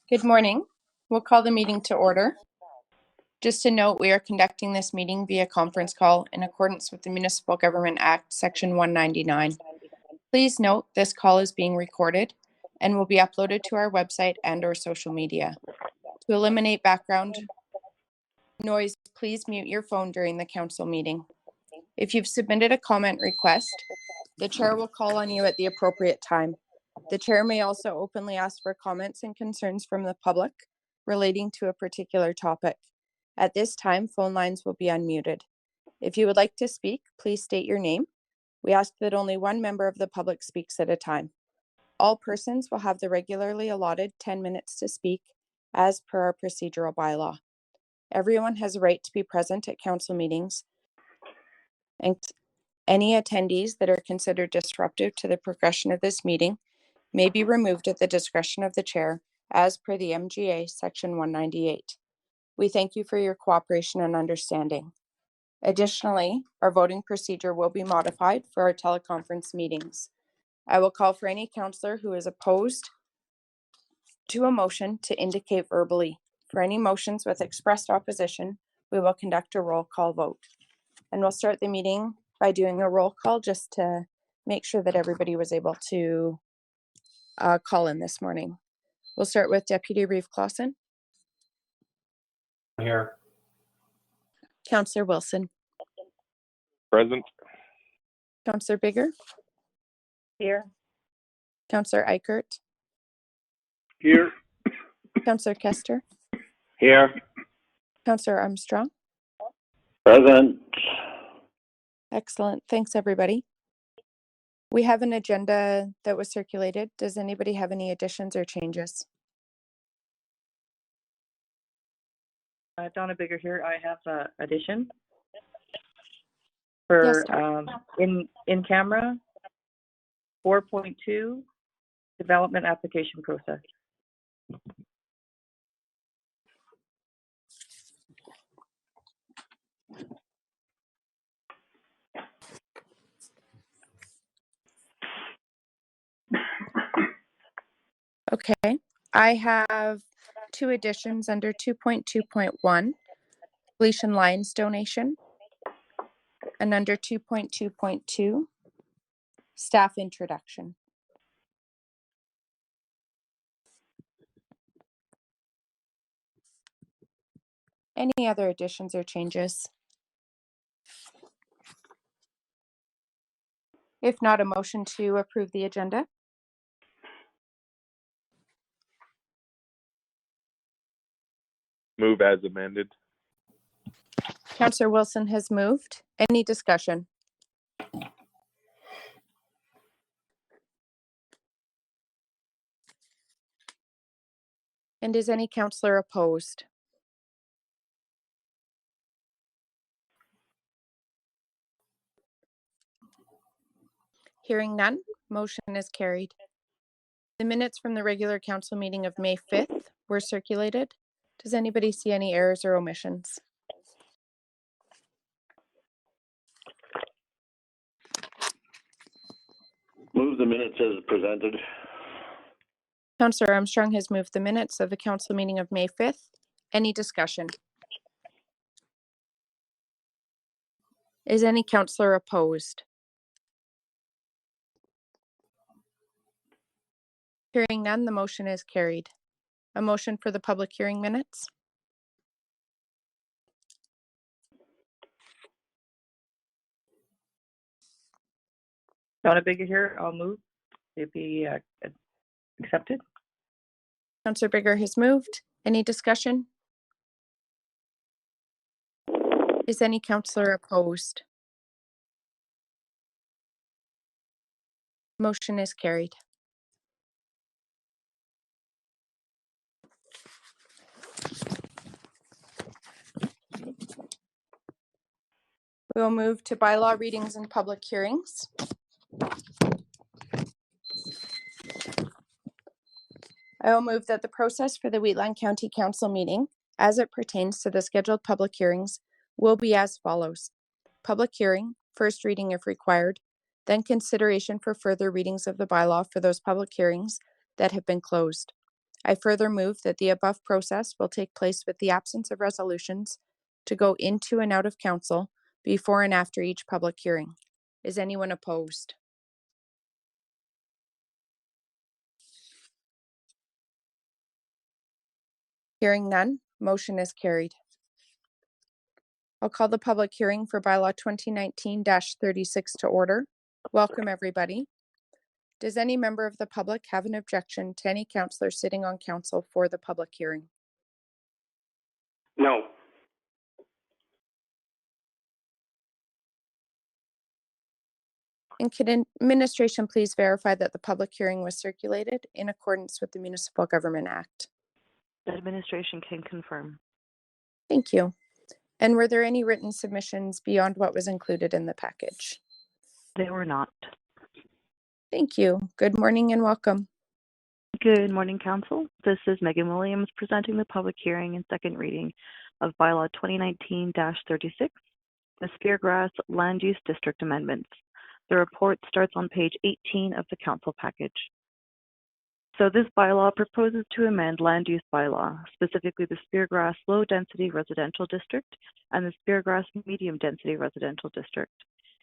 Good morning. We'll call the meeting to order. Just to note, we are conducting this meeting via conference call in accordance with the Municipal Government Act, Section 199. Please note this call is being recorded and will be uploaded to our website and/or social media. To eliminate background noise, please mute your phone during the council meeting. If you've submitted a comment request, the chair will call on you at the appropriate time. The chair may also openly ask for comments and concerns from the public relating to a particular topic. At this time, phone lines will be unmuted. If you would like to speak, please state your name. We ask that only one member of the public speaks at a time. All persons will have the regularly allotted 10 minutes to speak as per our procedural bylaw. Everyone has a right to be present at council meetings, and any attendees that are considered disruptive to the progression of this meeting may be removed at the discretion of the chair as per the MGA Section 198. We thank you for your cooperation and understanding. Additionally, our voting procedure will be modified for our teleconference meetings. I will call for any councillor who is opposed to a motion to indicate verbally. For any motions with expressed opposition, we will conduct a roll call vote. And we'll start the meeting by doing a roll call just to make sure that everybody was able to call in this morning. We'll start with Deputy Reeve Clausen. Here. Councillor Wilson. Present. Councillor Bigger. Here. Councillor Eichert. Here. Councillor Kester. Here. Councillor Armstrong. Present. Excellent. Thanks, everybody. We have an agenda that was circulated. Does anybody have any additions or changes? Donna Bigger here. I have an addition for in camera 4.2 development application process. Okay, I have two additions under 2.2.1, Felician Lyons donation, and under 2.2.2, staff introduction. Any other additions or changes? If not, a motion to approve the agenda. Move as amended. Councillor Wilson has moved. Any discussion? And is any councillor opposed? Hearing none, motion is carried. The minutes from the regular council meeting of May 5th were circulated. Does anybody see any errors or omissions? Move the minutes as presented. Councillor Armstrong has moved the minutes of the council meeting of May 5th. Any discussion? Is any councillor opposed? Hearing none, the motion is carried. A motion for the public hearing minutes. Donna Bigger here. I'll move. It be accepted. Councillor Bigger has moved. Any discussion? Is any councillor opposed? Motion is carried. We will move to bylaw readings and public hearings. I will move that the process for the Wheatland County Council meeting, as it pertains to the scheduled public hearings, will be as follows. Public hearing, first reading if required, then consideration for further readings of the bylaw for those public hearings that have been closed. I further move that the above process will take place with the absence of resolutions to go into and out of council before and after each public hearing. Is anyone opposed? Hearing none, motion is carried. I'll call the public hearing for bylaw 2019-36 to order. Welcome, everybody. Does any member of the public have an objection to any councillor sitting on council for the public hearing? No. And can administration please verify that the public hearing was circulated in accordance with the Municipal Government Act? The administration can confirm. Thank you. And were there any written submissions beyond what was included in the package? They were not. Thank you. Good morning and welcome. Good morning, Council. This is Megan Williams presenting the public hearing and second reading of bylaw 2019-36, the Speargrass Land Use District Amendments. The report starts on page 18 of the Council package. So this bylaw proposes to amend land use bylaw, specifically the Speargrass Low Density Residential District and the Speargrass Medium Density Residential District.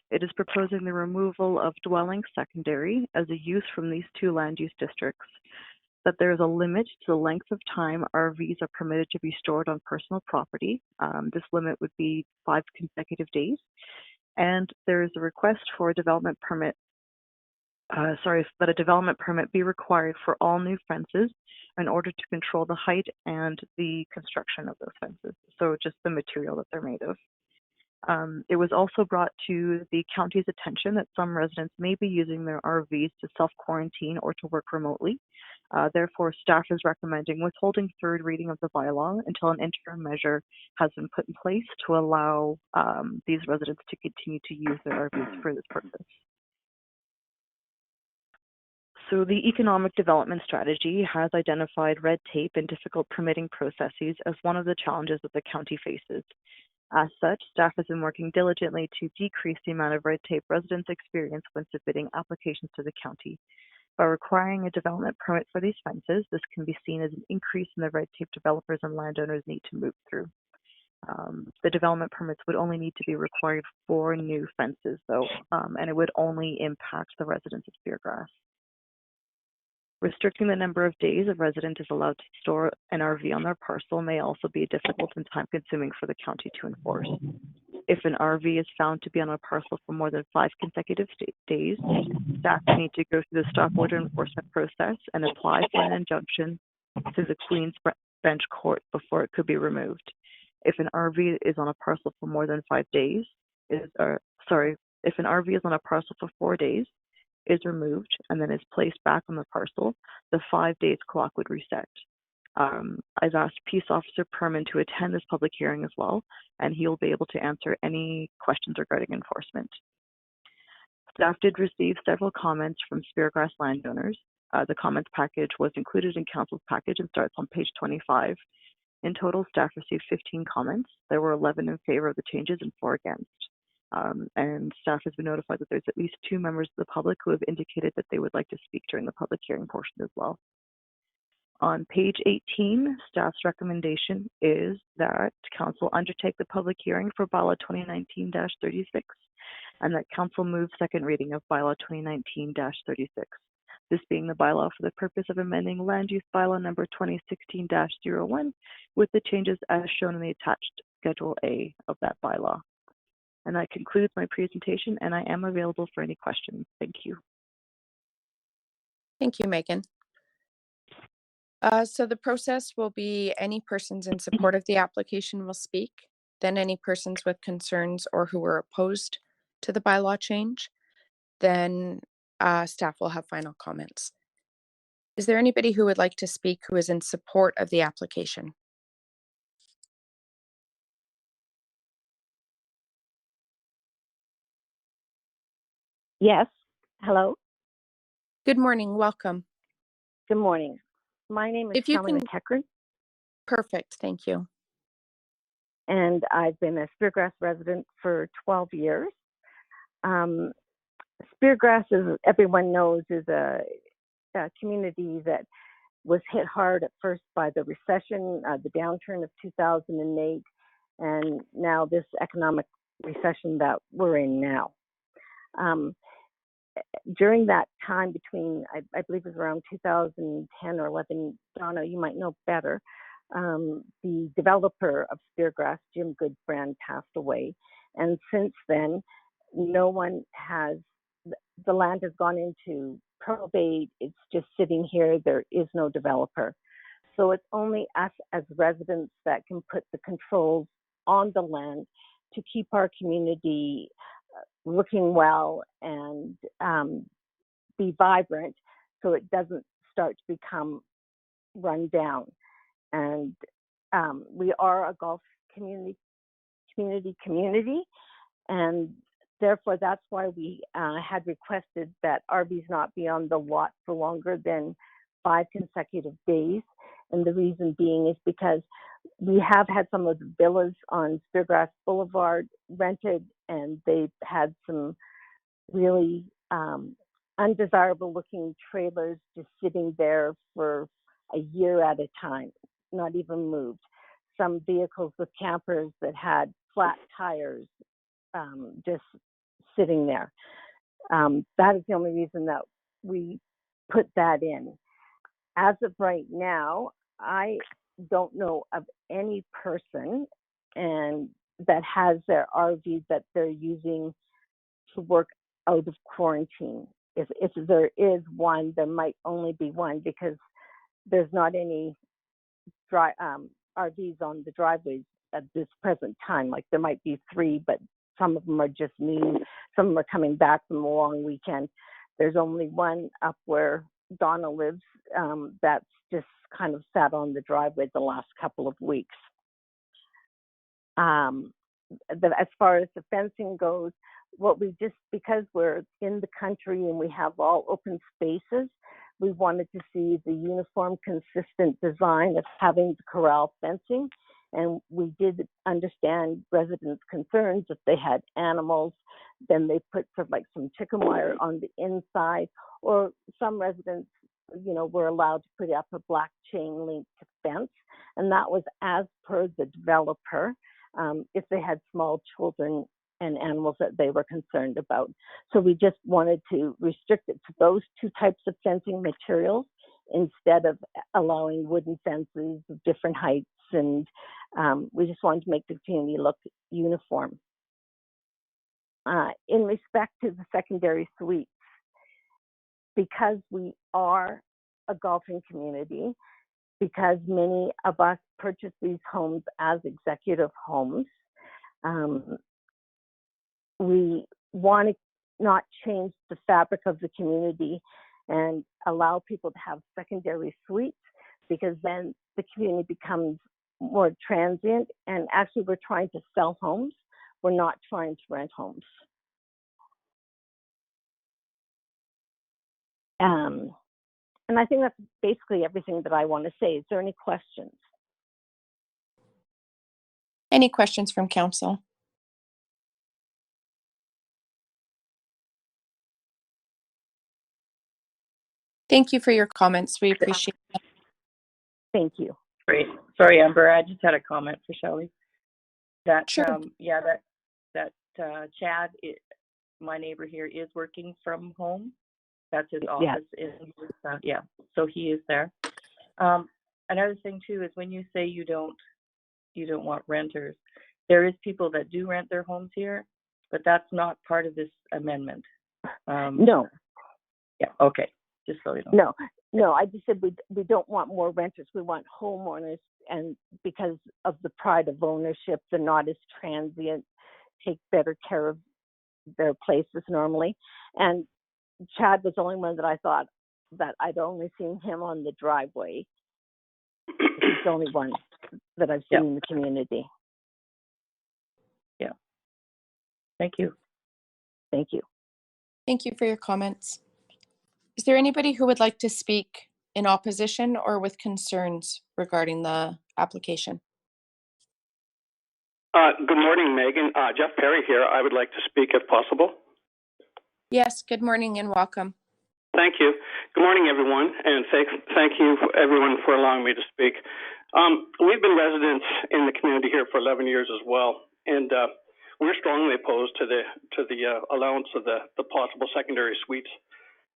It is proposing the removal of dwelling secondary as a use from these two land use districts, that there is a limit to the length of time RVs are permitted to be stored on personal property. This limit would be 5 consecutive days. And there is a request for a development permit, that a development permit be required for all new fences in order to control the height and the construction of those fences. So just the material that they're made of. It was also brought to the county's attention that some residents may be using their RVs to self-quarantine or to work remotely. Therefore, staff is recommending withholding third reading of the bylaw until an interim measure has been put in place to allow these residents to continue to use their RVs for this purpose. So the economic development strategy has identified red tape and difficult permitting processes as one of the challenges that the county faces. As such, staff has been working diligently to decrease the amount of red tape residents experience when submitting applications to the county. By requiring a development permit for these fences, this can be seen as an increase in the red tape developers and landowners need to move through. The development permits would only need to be required for new fences, though, and it would only impact the residents of Speargrass. Restricting the number of days a resident is allowed to store an RV on their parcel may also be difficult and time-consuming for the county to enforce. If an RV is found to be on a parcel for more than 5 consecutive days, staff need to go through the stop order enforcement process and apply for an injunction to the Queen's Bench Court before it could be removed. If an RV is on a parcel for more than 5 days, if an RV is on a parcel for 4 days, is removed and then is placed back on the parcel, the 5 days clock would reset. I've asked Peace Officer Perman to attend this public hearing as well, and he'll be able to answer any questions regarding enforcement. Staff did receive several comments from Speargrass landowners. The comments package was included in Council's package and starts on page 25. In total, staff received 15 comments. There were 11 in favor of the changes and 4 against. And staff has been notified that there's at least 2 members of the public who have indicated that they would like to speak during the public hearing portion as well. On page 18, staff's recommendation is that Council undertake the public hearing for bylaw 2019-36 and that Council move second reading of bylaw 2019-36. This being the bylaw for the purpose of amending land use bylaw number 2016-01 with the changes as shown in the attached Schedule A of that bylaw. And that concludes my presentation, and I am available for any questions. Thank you. Thank you, Megan. So the process will be any persons in support of the application will speak, then any persons with concerns or who are opposed to the bylaw change, then staff will have final comments. Is there anybody who would like to speak who is in support of the application? Yes. Hello. Good morning. Welcome. Good morning. My name is If you Kelly can- McEachran, Perfect. Thank you. and I've been a Speargrass resident for 12 years. Speargrass, as everyone knows, is a community that was hit hard at first by the recession, the downturn of 2008, and now this economic recession that we're in now. During that time between, I believe it was around 2010 or 11, Donna, you might know better, the developer of Speargrass, Jim Goodbrand, passed away. And since then, no one has, the land has gone into probate. It's just sitting here. There is no developer. So it's only us as residents that can put the controls on the land to keep our community looking well and be vibrant, so it doesn't start to become run down. And we are a golf community, and therefore that's why we had requested that RVs not be on the lot for longer than 5 consecutive days. And the reason being is because we have had some of the villas on Speargrass Boulevard rented, and they've had some really undesirable looking trailers just sitting there for a year at a time, not even moved. Some vehicles with campers that had flat tires just sitting there. That is the only reason that we put that in. As of right now, I don't know of any person and that has their RV that they're using to work out of quarantine. If there is one, there might only be one, because there's not any RVs on the driveways at this present time. Like, there might be 3, but some of them are just new. Some of them are coming back from a long weekend. There's only one up where Donna lives that's just kind of sat on the driveway the last couple of weeks. As far as the fencing goes, because we're in the country and we have all open spaces, we wanted to see the uniform, consistent design of having the corral fencing. And we did understand residents' concerns. If they had animals, then they put some chicken wire on the inside, or some residents, were allowed to put up a black chain link fence. And that was as per the developer, if they had small children and animals that they were concerned about. So we just wanted to restrict it to those 2 types of fencing materials instead of allowing wooden fences of different heights. And we just wanted to make the community look uniform. In respect to the secondary suites, because we are a golfing community, because many of us purchase these homes as executive homes, we want to not change the fabric of the community and allow people to have secondary suites, because then the community becomes more transient. And actually, we're trying to sell homes. We're not trying to rent homes. And I think that's basically everything that I want to say. Is there any questions? Any questions from council? Thank you for your comments. We appreciate it. Thank you. Great. Sorry, Amber, I just had a comment for Shelley. That, Sure. Chad, my neighbor here, is working from home. That's his Yeah. office. So he is there. Another thing too is when you say you don't want renters, there is people that do rent their homes here, but that's not part of this amendment. No. Yeah. Okay. Just so you know. No. I just said we don't want more renters. We want homeowners, and because of the pride of ownership, they're not as transient, take better care of their places normally. And Chad was the only one that I thought that I'd only seen him on the driveway. He's the only one that I've seen in the community. Yeah. Thank you. Thank you. Thank you for your comments. Is there anybody who would like to speak in opposition or with concerns regarding the application? Good morning, Megan. Jeff Perry here. I would like to speak if possible. Yes, good morning and welcome. Thank you. Good morning, everyone, and thank you everyone for allowing me to speak. We've been residents in the community here for 11 years as well, and we're strongly opposed to the allowance of the possible secondary suites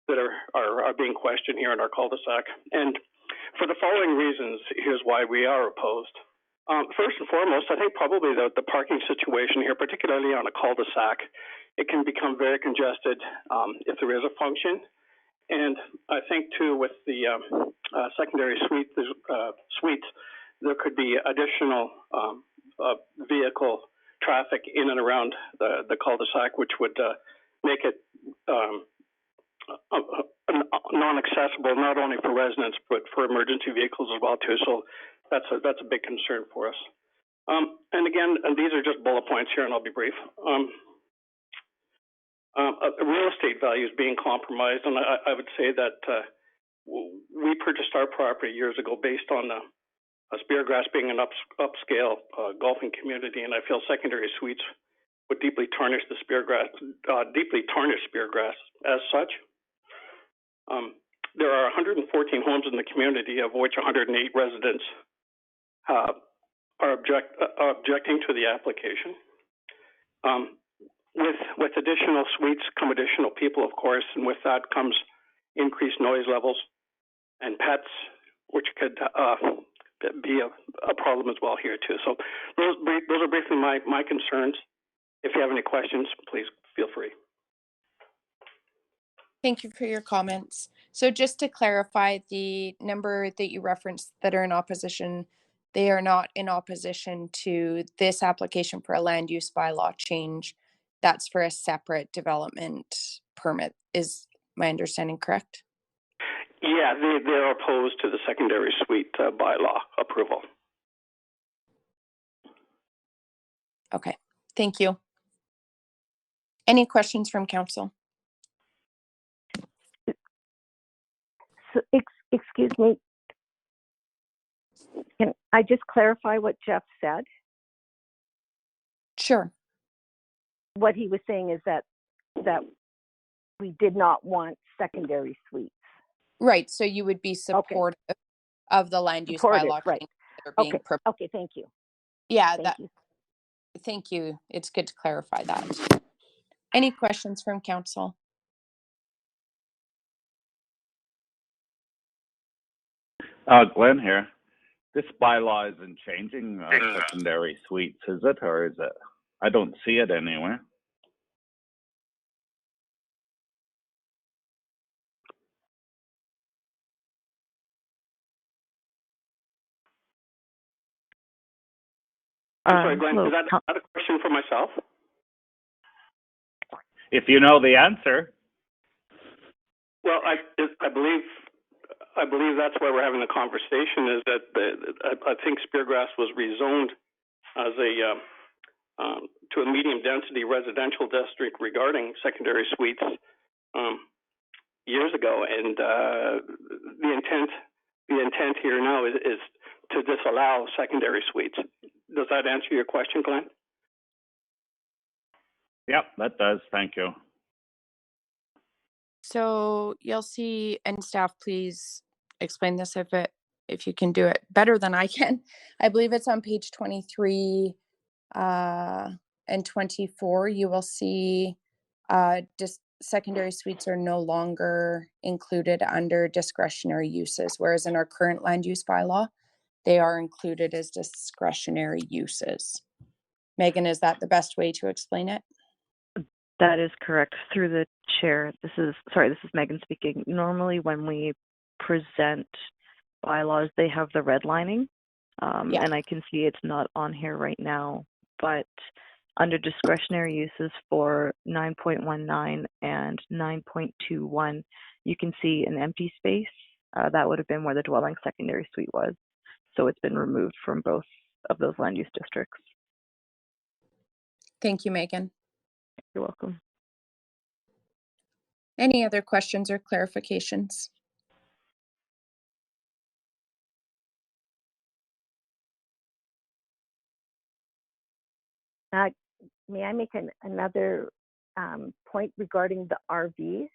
that are being questioned here in our cul-de-sac. And for the following reasons, here's why we are opposed. First and foremost, I think probably the parking situation here, particularly on a cul-de-sac, it can become very congested if there is a function. And I think too, with the secondary suites, there could be additional vehicle traffic in and around the cul-de-sac, which would make it non-accessible not only for residents but for emergency vehicles as well too. So that's a big concern for us. And again, and these are just bullet points here, and I'll be brief. Real estate values being compromised, and I would say that we purchased our property years ago based on Speargrass being an upscale golfing community, and I feel secondary suites would deeply tarnish Speargrass as such. There are 114 homes in the community, of which 108 residents are objecting to the application. With additional suites come additional people, of course, and with that comes increased noise levels and pets, which could be a problem as well here too. So those are briefly my concerns. If you have any questions, please feel free. Thank you for your comments. So just to clarify, the number that you referenced that are in opposition, they are not in opposition to this application for a land use bylaw change. That's for a separate development permit. Is my understanding correct? Yeah, they're opposed to the secondary suite bylaw approval. Okay, thank you. Any questions from council? So, excuse me. Can I just clarify what Jeff said? Sure. What he was saying is that we did not want secondary suites. Right, so you would be supportive of the land use bylaw Right. changes that are being proposed. Okay, thank you. Yeah, Thank you. thank you. It's good to clarify that. Any questions from council? Glenn here. This bylaw isn't changing secondary suites, is it? Or is it? I don't see it anywhere. I'm sorry, Glenn, Hello, is that a question for myself? If you know the answer. Well, I believe that's why we're having the conversation. Is that I think Speargrass was rezoned as to a medium density residential district regarding secondary suites years ago, and the intent here now is to disallow secondary suites. Does that answer your question, Glenn? Yep, that does. Thank you. So you'll see, and staff, please explain this if you can do it better than I can. I believe it's on page 23 and 24. You will see just secondary suites are no longer included under discretionary uses, whereas in our current land use bylaw, they are included as discretionary uses. Megan, is that the best way to explain it? that is correct. Through the chair, this is Megan speaking. Normally when we present bylaws, they have the redlining, and I can see it's not on here right now, but under discretionary uses for 9.19 and 9.21, you can see an empty space. That would have been where the dwelling secondary suite was. So it's been removed from both of those land use districts. Thank you, Megan. You're welcome. Any other questions or clarifications? May I make another point regarding the RVs?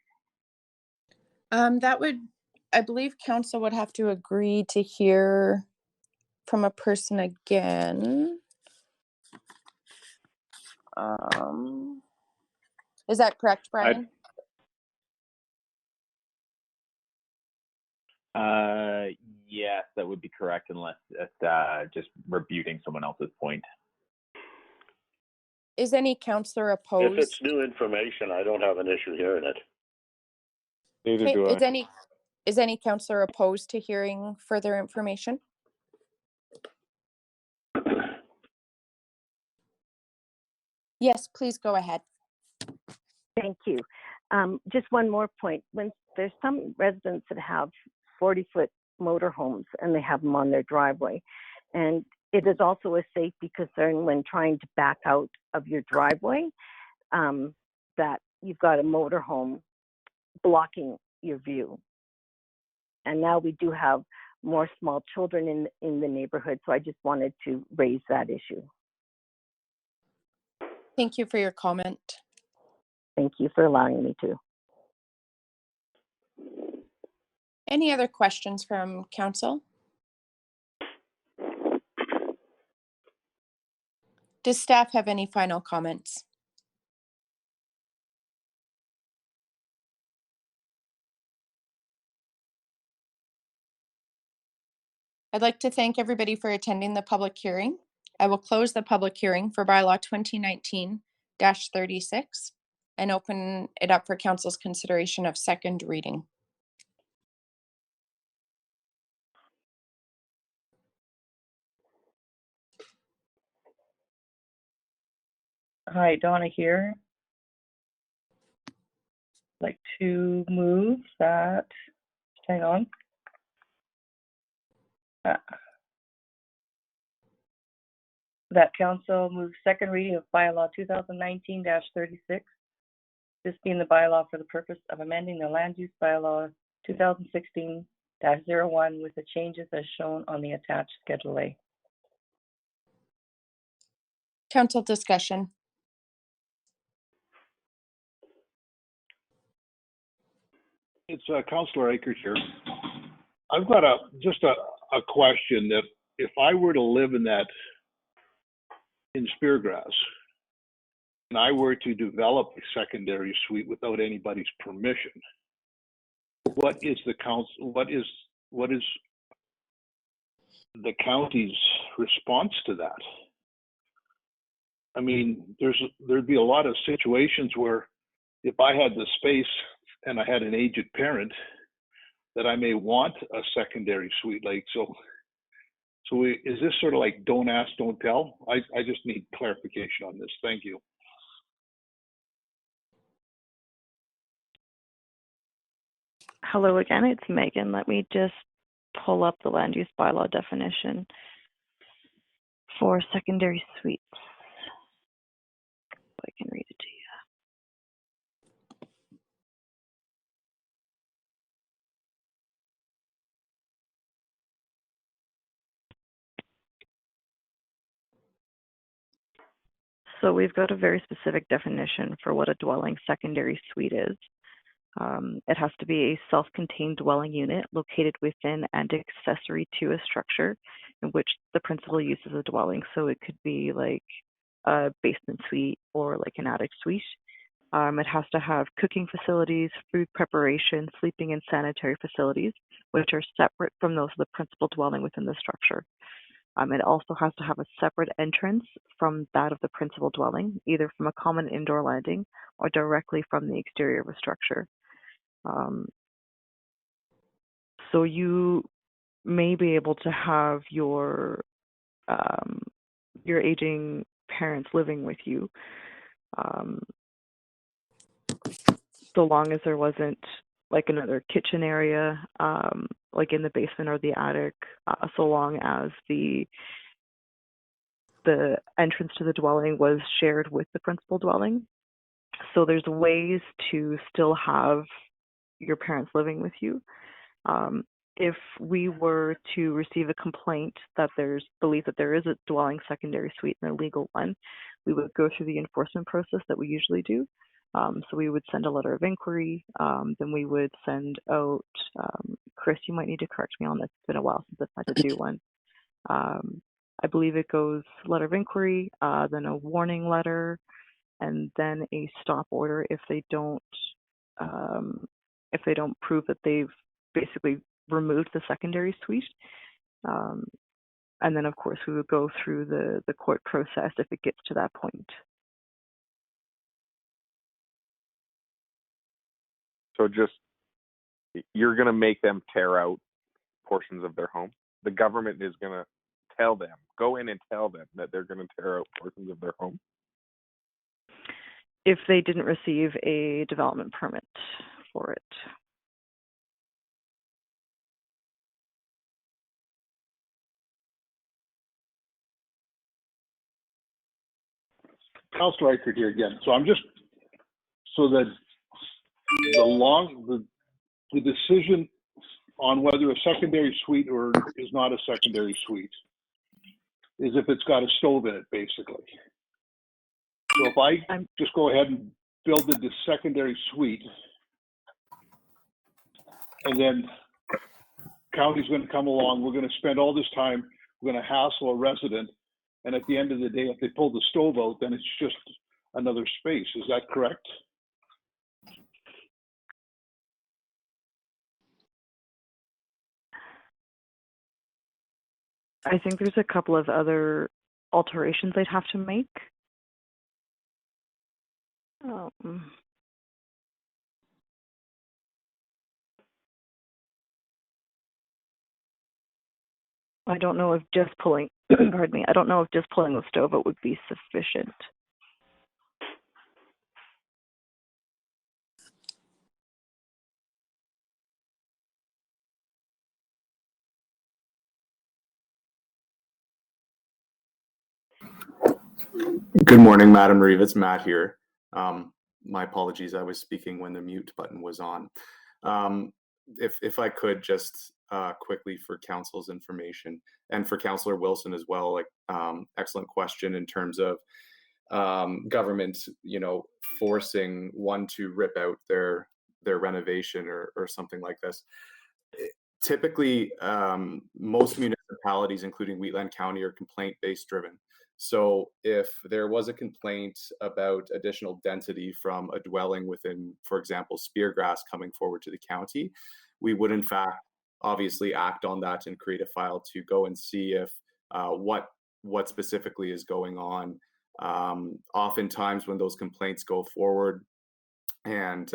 I believe council would have to agree to hear from a person again. Is that correct, Brian? Yes, that would be correct, unless it's just rebuting someone else's point. Is any councillor opposed? If it's new information, I don't have an issue hearing it. Neither Okay, do I. is any councillor opposed to hearing further information? Yes, please go ahead. Thank you. Just one more point. When there's some residents that have 40-foot motorhomes and they have them on their driveway, and it is also a safety concern when trying to back out of your driveway, that you've got a motorhome blocking your view. And now we do have more small children in the neighborhood, so I just wanted to raise that issue. Thank you for your comment. Thank you for allowing me to. Any other questions from council? Does staff have any final comments? I'd like to thank everybody for attending the public hearing. I will close the public hearing for bylaw 2019-36 and open it up for council's consideration of second reading. Hi, Donna here. I'd like to move that, hang on. That council moves second reading of bylaw 2019-36. This being the bylaw for the purpose of amending the land use bylaw 2016-01 with the changes as shown on the attached Schedule A. Council discussion. It's Councillor Akers here. I've got just a question that if I were to live in Speargrass and I were to develop a secondary suite without anybody's permission, what is the county's response to that? I mean, there'd be a lot of situations where if I had the space and I had an aged parent, that I may want a secondary suite. Like, so is this sort of like don't ask, don't tell? I just need clarification on this. Thank you. Hello again, it's Megan. Let me just pull up the land use bylaw definition for secondary suites. I can read it to you. So we've got a very specific definition for what a dwelling secondary suite is. It has to be a self-contained dwelling unit located within and accessory to a structure in which the principal use is a dwelling. So it could be like a basement suite or like an attic suite. It has to have cooking facilities, food preparation, sleeping and sanitary facilities, which are separate from those of the principal dwelling within the structure. It also has to have a separate entrance from that of the principal dwelling, either from a common indoor landing or directly from the exterior of a structure. So you may be able to have your aging parents living with you, so long as there wasn't like another kitchen area, like in the basement or the attic, so long as the entrance to the dwelling was shared with the principal dwelling. So there's ways to still have your parents living with you. If we were to receive a complaint that there's belief that there is a dwelling secondary suite and a legal one, we would go through the enforcement process that we usually do. So we would send a letter of inquiry. Then we would send out, Chris, you might need to correct me on this. It's been a while since I've had to do one. I believe it goes letter of inquiry, then a warning letter, and then a stop order if they don't prove that they've basically removed the secondary suite. And then of course we would go through the court process if it gets to that point. So just, you're going to make them tear out portions of their home. The government is going to go in and tell them that they're going to tear out portions of their home. If they didn't receive a development permit for it. Councilor Eichert here again. So that the decision on whether a secondary suite or is not a secondary suite is if it's got a stove in it, basically. So if I just go ahead and build the secondary suite, and then county's going to come along, we're going to spend all this time, we're going to hassle a resident, and at the end of the day, if they pull the stove out, then it's just another space. Is that correct? I think there's a couple of other alterations they'd have to make. I don't know if just pulling, pardon me, I don't know if just pulling the stove out would be sufficient. Good morning, Madam Reeve. It's Matt here. My apologies. I was speaking when the mute button was on. If I could just quickly for council's information and for Councillor Wilson as well, like excellent question in terms of government, forcing one to rip out their renovation or something like this. Typically, most municipalities, including Wheatland County, are complaint-based driven. So if there was a complaint about additional density from a dwelling within, for example, Speargrass coming forward to the county, we would in fact obviously act on that and create a file to go and see if what specifically is going on. Oftentimes when those complaints go forward and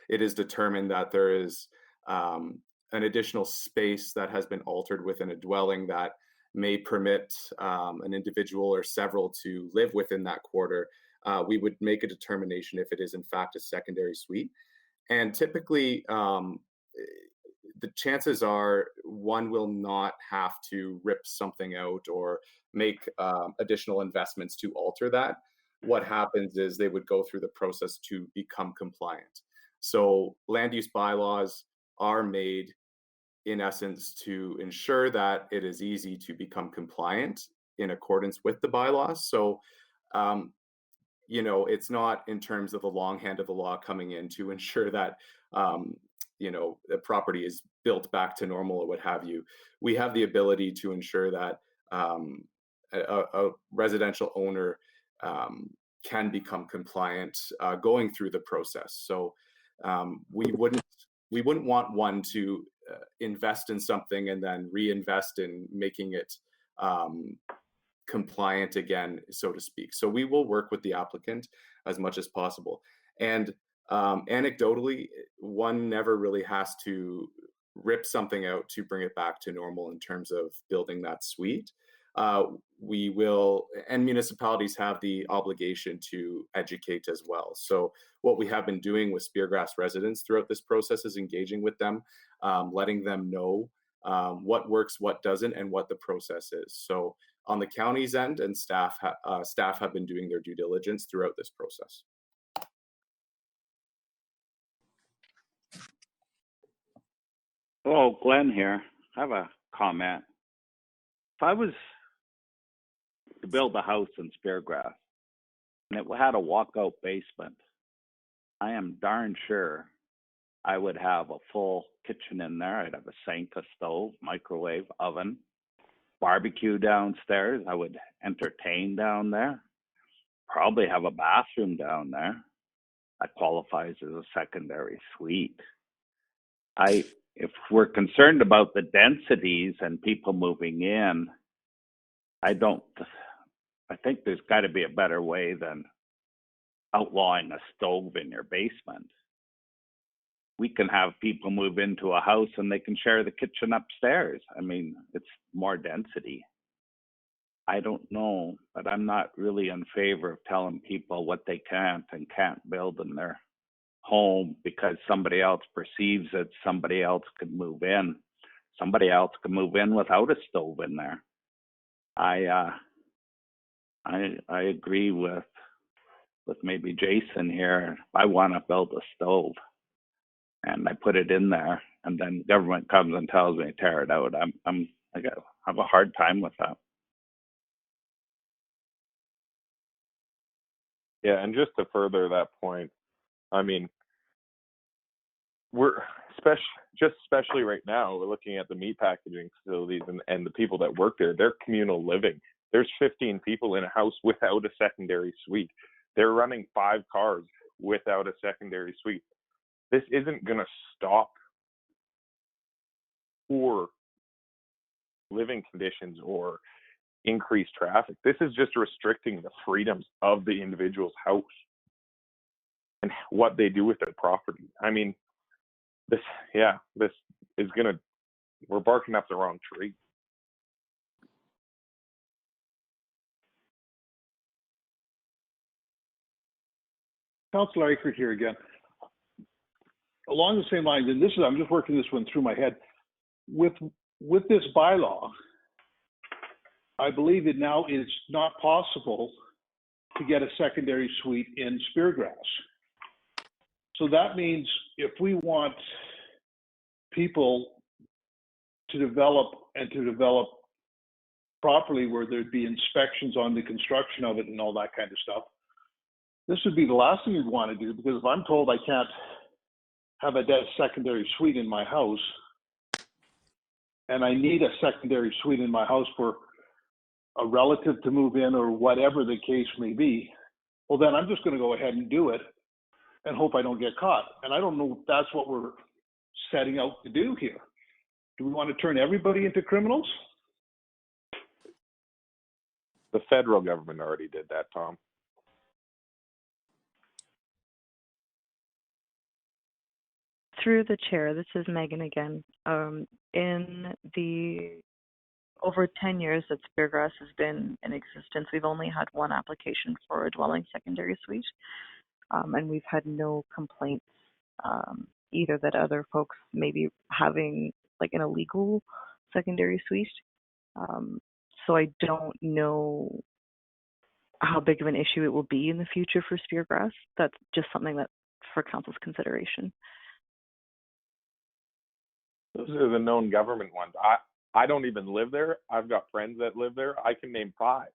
it is determined that there is an additional space that has been altered within a dwelling that may permit an individual or several to live within that quarter, we would make a determination if it is in fact a secondary suite. And typically, the chances are one will not have to rip something out or make additional investments to alter that. What happens is they would go through the process to become compliant. So land use bylaws are made in essence to ensure that it is easy to become compliant in accordance with the bylaws. So, it's not in terms of the long hand of the law coming in to ensure that, the property is built back to normal or what have you. We have the ability to ensure that a residential owner can become compliant going through the process. So we wouldn't want one to invest in something and then reinvest in making it compliant again, so to speak. So we will work with the applicant as much as possible. And anecdotally, one never really has to rip something out to bring it back to normal in terms of building that suite. We will, and municipalities have the obligation to educate as well. So what we have been doing with Speargrass residents throughout this process is engaging with them, letting them know what works, what doesn't, and what the process is. So on the county's end, and staff have been doing their due diligence throughout this process. Hello, Glenn here. I have a comment. If I was to build a house in Speargrass and it had a walkout basement, I am darn sure I would have a full kitchen in there. I'd have a sink, a stove, microwave, oven, barbecue downstairs. I would entertain down there. Probably have a bathroom down there. That qualifies as a secondary suite. If we're concerned about the densities and people moving in, I think there's got to be a better way than outlawing a stove in your basement. We can have people move into a house and they can share the kitchen upstairs. I mean, it's more density. I don't know, but I'm not really in favor of telling people what they can't and can't build in their home because somebody else perceives it. Somebody else could move in. Somebody else could move in without a stove in there. I agree with maybe Jason here. I want to build a stove and I put it in there, and then government comes and tells me to tear it out. I have a hard time with that. Yeah, and just to further that point, I mean, we're especially right now, we're looking at the meat packaging facilities and the people that work there. They're communal living. There's 15 people in a house without a secondary suite. They're running 5 cars without a secondary suite. This isn't going to stop poor living conditions or increase traffic. This is just restricting the freedoms of the individual's house and what they do with their property. I mean, this is we're barking up the wrong tree. Councillor Eichert here again. Along the same lines, and I'm just working this one through my head. With this bylaw, I believe it now is not possible to get a secondary suite in Speargrass. So that means if we want people to develop properly, where there'd be inspections on the construction of it and all that kind of stuff, this would be the last thing you'd want to do, because if I'm told I can't have a secondary suite in my house, and I need a secondary suite in my house for a relative to move in or whatever the case may be, well, then I'm just going to go ahead and do it and hope I don't get caught. And I don't know if that's what we're setting out to do here. Do we want to turn everybody into criminals? The federal government already did that, Tom. Through the chair, this is Megan again. In the over 10 years that Speargrass has been in existence, we've only had one application for a dwelling secondary suite, and we've had no complaints either that other folks may be having like an illegal secondary suite. So I don't know how big of an issue it will be in the future for Speargrass. That's just something that for council's consideration. Those are the known government ones. I don't even live there. I've got friends that live there. I can name 5.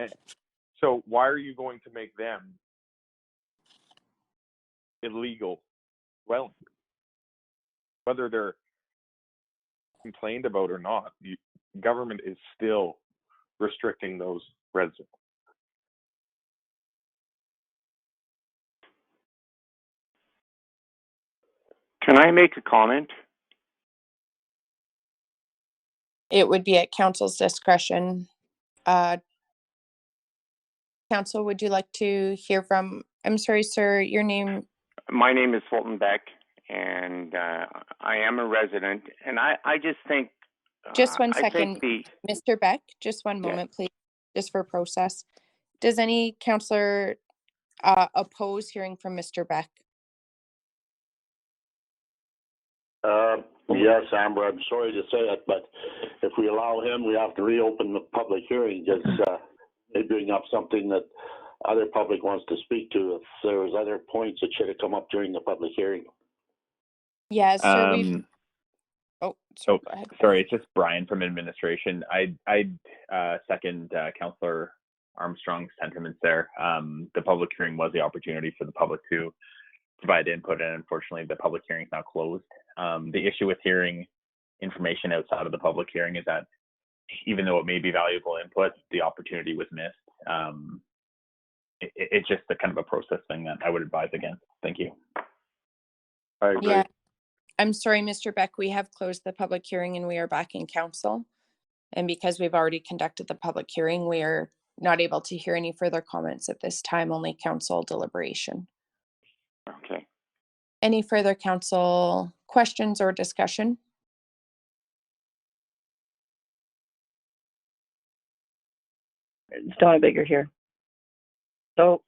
And so why are you going to make them illegal dwellings? Whether they're complained about or not, government is still restricting those residents. Can I make a comment? It would be at council's discretion. Council, would you like to hear from, I'm sorry, sir, your name? My name is Fulton Beck, and I am a resident, and I just think... Just one second, Mr. Beck, just one moment, please, just for process. Does any councillor oppose hearing from Mr. Beck? Yes, Amber, I'm sorry to say it, but if we allow him, we have to reopen the public hearing because they bring up something that other public wants to speak to. If there was other points that should have come up during the public hearing. Yes, sir, we've... Oh, sorry, go ahead. Sorry, it's just Brian from administration. I second Councillor Armstrong's sentiments there. The public hearing was the opportunity for the public to provide input, and unfortunately, the public hearing is now closed. The issue with hearing information outside of the public hearing is that even though it may be valuable input, the opportunity was missed. It's just a kind of a process thing that I would advise against. Thank you. I agree. Yeah, I'm sorry, Mr. Beck, we have closed the public hearing and we are back in council. And because we've already conducted the public hearing, we are not able to hear any further comments at this time, only council deliberation. Okay. Any further council questions or discussion? It's Donna Bigger here. So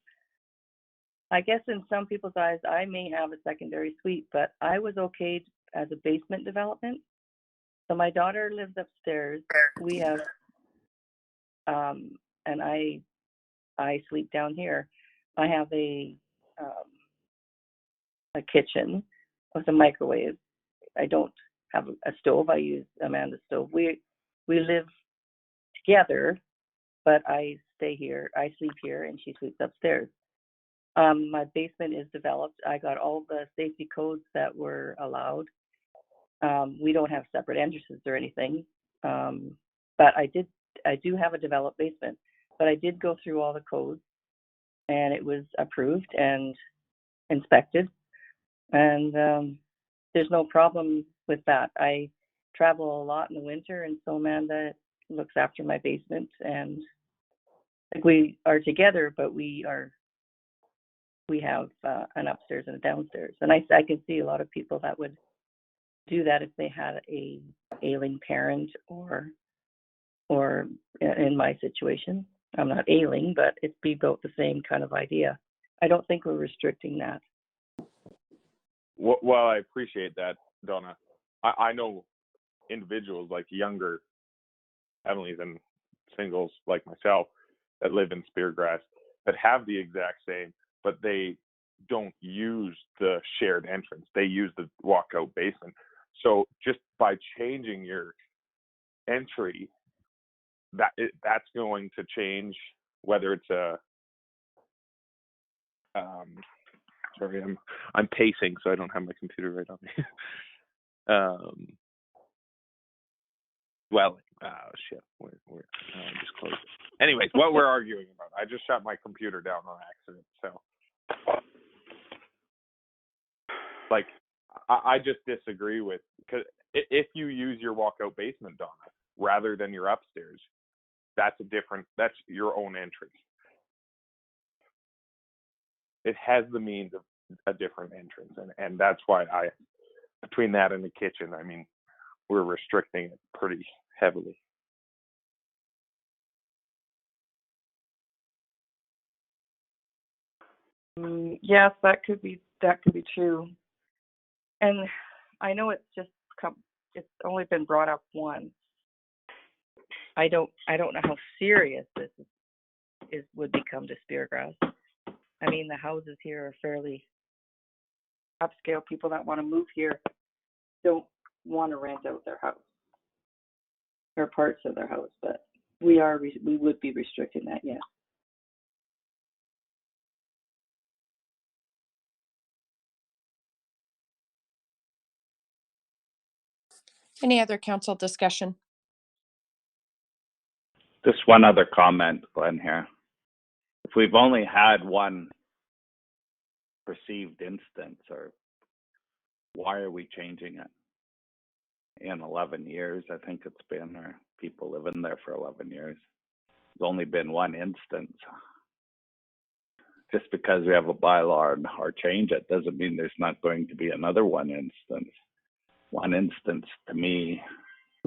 I guess in some people's eyes, I may have a secondary suite, but I was okayed as a basement development. So my daughter lives upstairs. We have, and I sleep down here. I have a kitchen with a microwave. I don't have a stove. I use Amanda's stove. We live together, but I stay here. I sleep here, and she sleeps upstairs. My basement is developed. I got all the safety codes that were allowed. We don't have separate entrances or anything, but I do have a developed basement. But I did go through all the codes, and it was approved and inspected, and there's no problem with that. I travel a lot in the winter, and so Amanda looks after my basement, and like we are together, but we have an upstairs and a downstairs. And I can see a lot of people that would do that if they had a ailing parent or in my situation. I'm not ailing, but it'd be about the same kind of idea. I don't think we're restricting that. Well, I appreciate that, Donna. I know individuals like younger families and singles like myself that live in Speargrass that have the exact same, but they don't use the shared entrance. They use the walkout basement. So just by changing your entry, that's going to change whether it's a sorry, I'm pacing, so I don't have my computer right on me. Shit, we're just close it. Anyways, what we're arguing about, I just shut my computer down on accident, so like I just disagree with, because if you use your walkout basement, Donna, rather than your upstairs, that's your own entrance. It has the means of a different entrance, and that's why between that and the kitchen, I mean, we're restricting it pretty heavily. Yes, that could be true. And I know it's only been brought up once. I don't know how serious this would become to Speargrass. I mean, the houses here are fairly upscale. People that want to move here don't want to rent out their house or parts of their house, but we would be restricting that, yes. Any other council discussion? Just one other comment, Glenn, here. If we've only had one perceived instance, or why are we changing it? In 11 years, I think it's been, or people living there for 11 years. There's only been one instance. Just because we have a bylaw or change it doesn't mean there's not going to be another one instance. One instance, to me,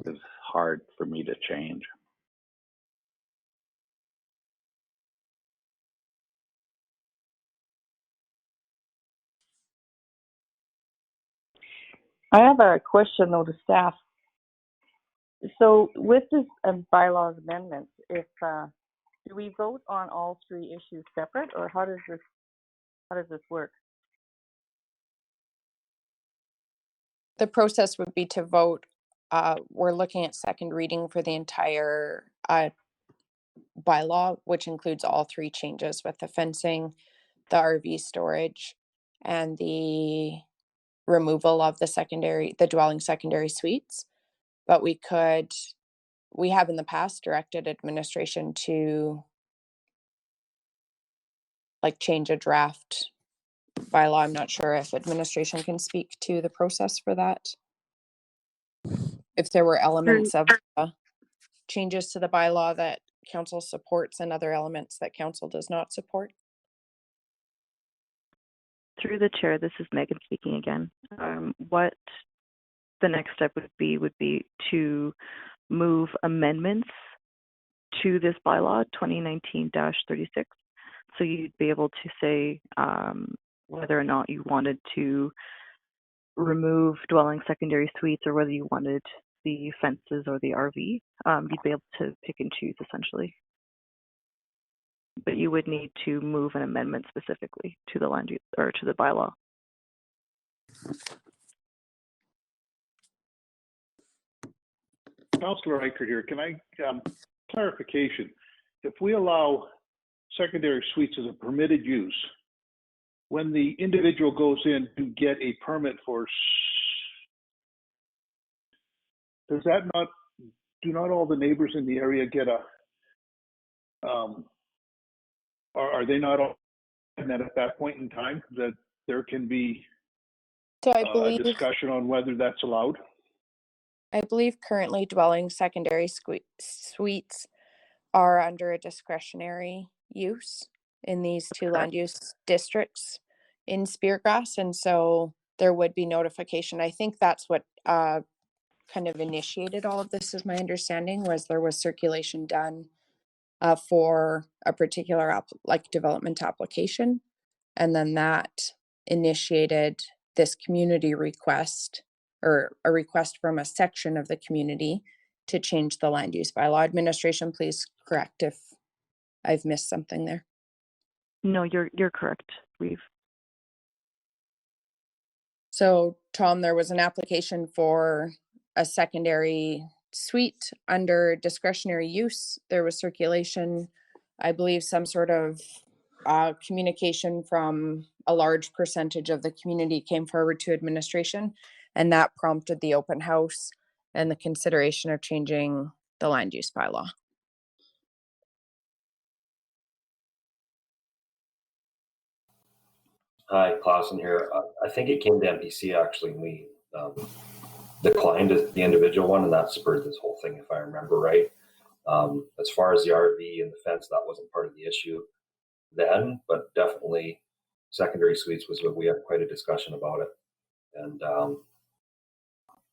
is hard for me to change. I have a question though to staff. So with this bylaws amendments, do we vote on all three issues separate, or how does this work? The process would be to vote. We're looking at second reading for the entire bylaw, which includes all three changes with the fencing, the RV storage, and the removal of the dwelling secondary suites. But we have in the past directed administration to like change a draft bylaw. I'm not sure if administration can speak to the process for that. If there were elements of changes to the bylaw that council supports and other elements that council does not support. Through the chair, this is Megan speaking again. What the next step would be to move amendments to this bylaw 2019-36. So you'd be able to say whether or not you wanted to remove dwelling secondary suites or whether you wanted the fences or the RV. You'd be able to pick and choose essentially. But you would need to move an amendment specifically to the land use or to the bylaw. Councillor Eichert here. Can I clarification? If we allow secondary suites as a permitted use, when the individual goes in to get a permit for, do not all the neighbors in the area get a, are they not all, and then at that point in time that there can be So I a believe discussion on whether that's allowed? I believe currently dwelling secondary suites are under a discretionary use in these two land use districts in Speargrass, and so there would be notification. I think that's what kind of initiated all of this, is my understanding, was there was circulation done for a particular development application, and then that initiated this community request, or a request from a section of the community to change the land use bylaw. Administration, please correct if I've missed something there. No, you're correct. So, Tom, there was an application for a secondary suite under discretionary use. There was circulation, I believe some sort of communication from a large percentage of the community came forward to administration, and that prompted the open house and the consideration of changing the land use bylaw. Hi, Clausen here. I think it came to MPC actually, and we declined the individual one, and that spurred this whole thing, if I remember right. As far as the RV and the fence, that wasn't part of the issue then, but definitely secondary suites was what we had quite a discussion about it. And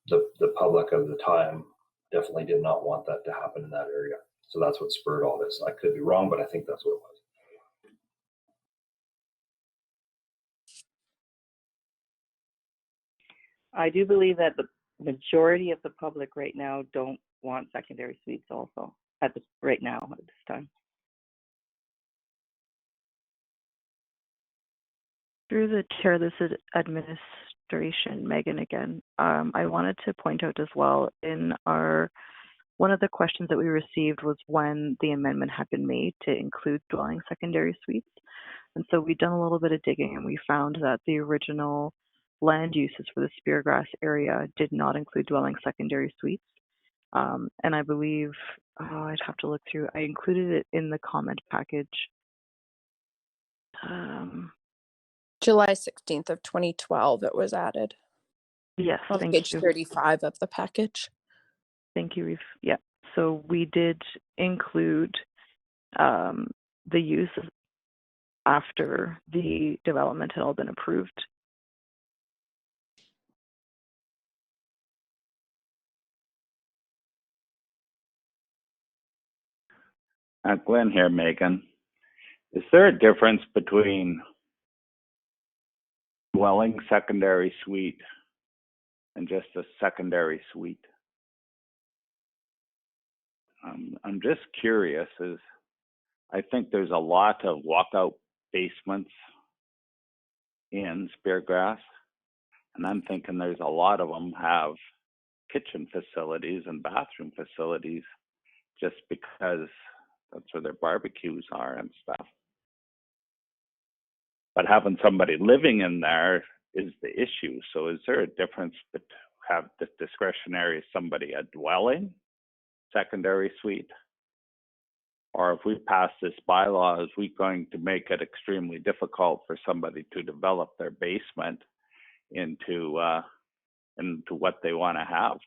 the public of the time definitely did not want that to happen in that area. So that's what spurred all this. I could be wrong, but I think that's what it was. I do believe that the majority of the public right now don't want secondary suites also at this time. Through the chair, this is administration, Megan again. I wanted to point out as well, one of the questions that we received was when the amendment had been made to include dwelling secondary suites. And so we've done a little bit of digging, and we found that the original land uses for the Speargrass area did not include dwelling secondary suites. And I believe, I'd have to look through, I included it in the comment package. July 16th of 2012, it was added. Yes, on thank page you. 35 of the package. Thank you, Reeve. Yeah, so we did include the use after the development had all been approved. Glenn here, Megan. Is there a difference between dwelling secondary suite and just a secondary suite? I'm just curious, I think there's a lot of walkout basements in Speargrass, and I'm thinking there's a lot of them have kitchen facilities and bathroom facilities just because That's where their barbecues are and stuff. But having somebody living in there is the issue. So is there a difference to have the discretionary somebody a dwelling, secondary suite? Or if we pass this bylaw, is we going to make it extremely difficult for somebody to develop their basement into what they want to have?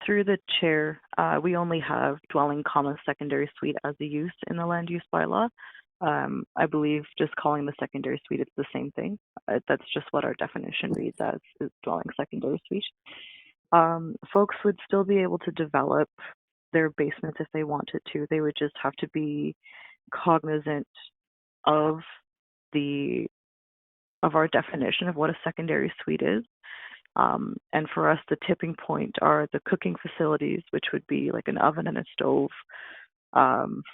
Through the chair, we only have dwelling, secondary suite as a use in the land use bylaw. I believe just calling the secondary suite, it's the same thing. That's just what our definition reads as, is dwelling secondary suite. Folks would still be able to develop their basements if they wanted to. They would just have to be cognizant of our definition of what a secondary suite is. And for us, the tipping point are the cooking facilities, which would be like an oven and a stove,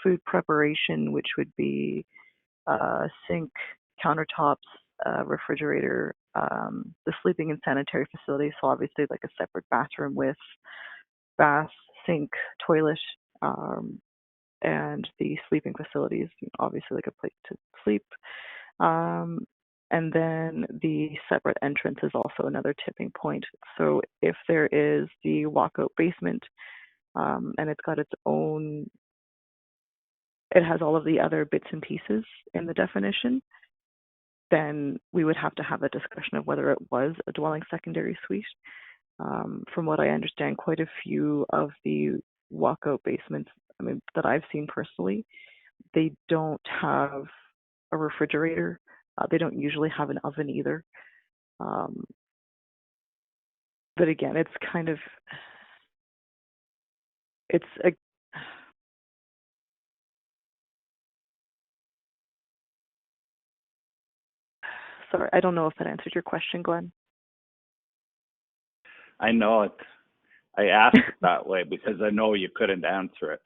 food preparation, which would be sink, countertops, refrigerator, the sleeping and sanitary facilities, so obviously like a separate bathroom with bath, sink, toilet, and the sleeping facilities, obviously like a place to sleep. And then the separate entrance is also another tipping point. So if there is the walkout basement, and it's got its own, it has all of the other bits and pieces in the definition, then we would have to have a discussion of whether it was a dwelling secondary suite. From what I understand, quite a few of the walkout basements, that I've seen personally, they don't have a refrigerator. They don't usually have an oven either. But again, it's kind of, sorry, I don't know if that answered your question, Glenn. I know it. I asked it that way because I know you couldn't answer it.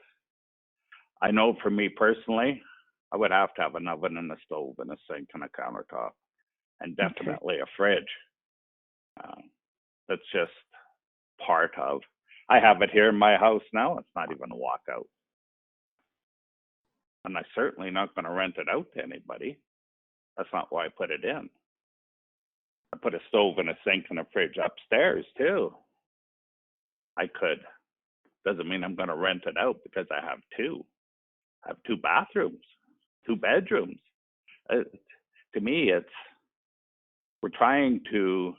I know for me personally, I would have to have an oven and a stove and a sink and a countertop, and definitely a fridge. That's just part of. I have it here in my house now. It's not even a walkout. And I'm certainly not going to rent it out to anybody. That's not why I put it in. I put a stove and a sink and a fridge upstairs too. I could. Doesn't mean I'm going to rent it out because I have two. I have two bathrooms, two bedrooms. To me, we're trying to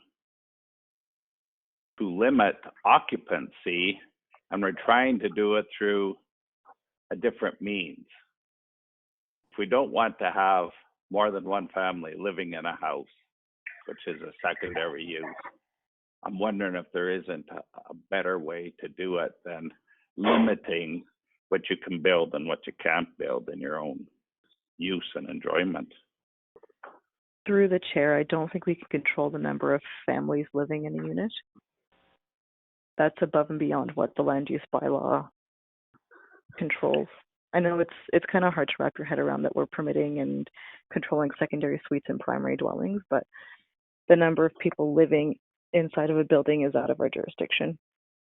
limit occupancy, and we're trying to do it through a different means. If we don't want to have more than one family living in a house, which is a secondary use, I'm wondering if there isn't a better way to do it than limiting what you can build and what you can't build in your own use and enjoyment. Through the chair, I don't think we can control the number of families living in a unit. That's above and beyond what the land use bylaw controls. I know it's kind of hard to wrap your head around that we're permitting and controlling secondary suites and primary dwellings, but the number of people living inside of a building is out of our jurisdiction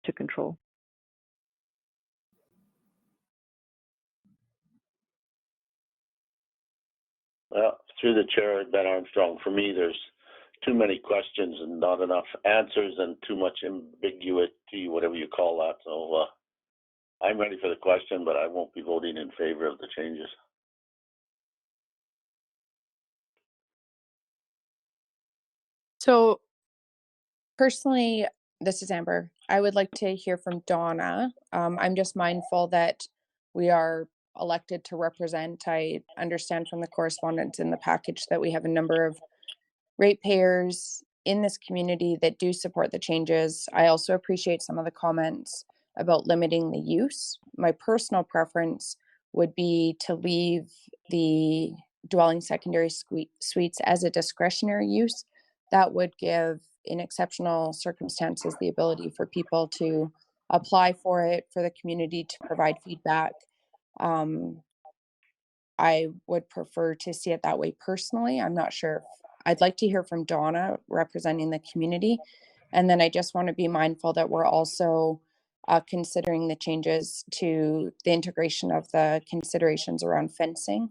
to control. Well, through the chair, Ben Armstrong, for me, there's too many questions and not enough answers and too much ambiguity, whatever you call that. So I'm ready for the question, but I won't be voting in favor of the changes. So personally, this is Amber. I would like to hear from Donna. I'm just mindful that we are elected to represent. I understand from the correspondence in the package that we have a number of ratepayers in this community that do support the changes. I also appreciate some of the comments about limiting the use. My personal preference would be to leave the dwelling secondary suites as a discretionary use. That would give, in exceptional circumstances, the ability for people to apply for it, for the community to provide feedback. I would prefer to see it that way personally. I'm not sure. I'd like to hear from Donna representing the community. And then I just want to be mindful that we're also considering the changes to the integration of the considerations around fencing,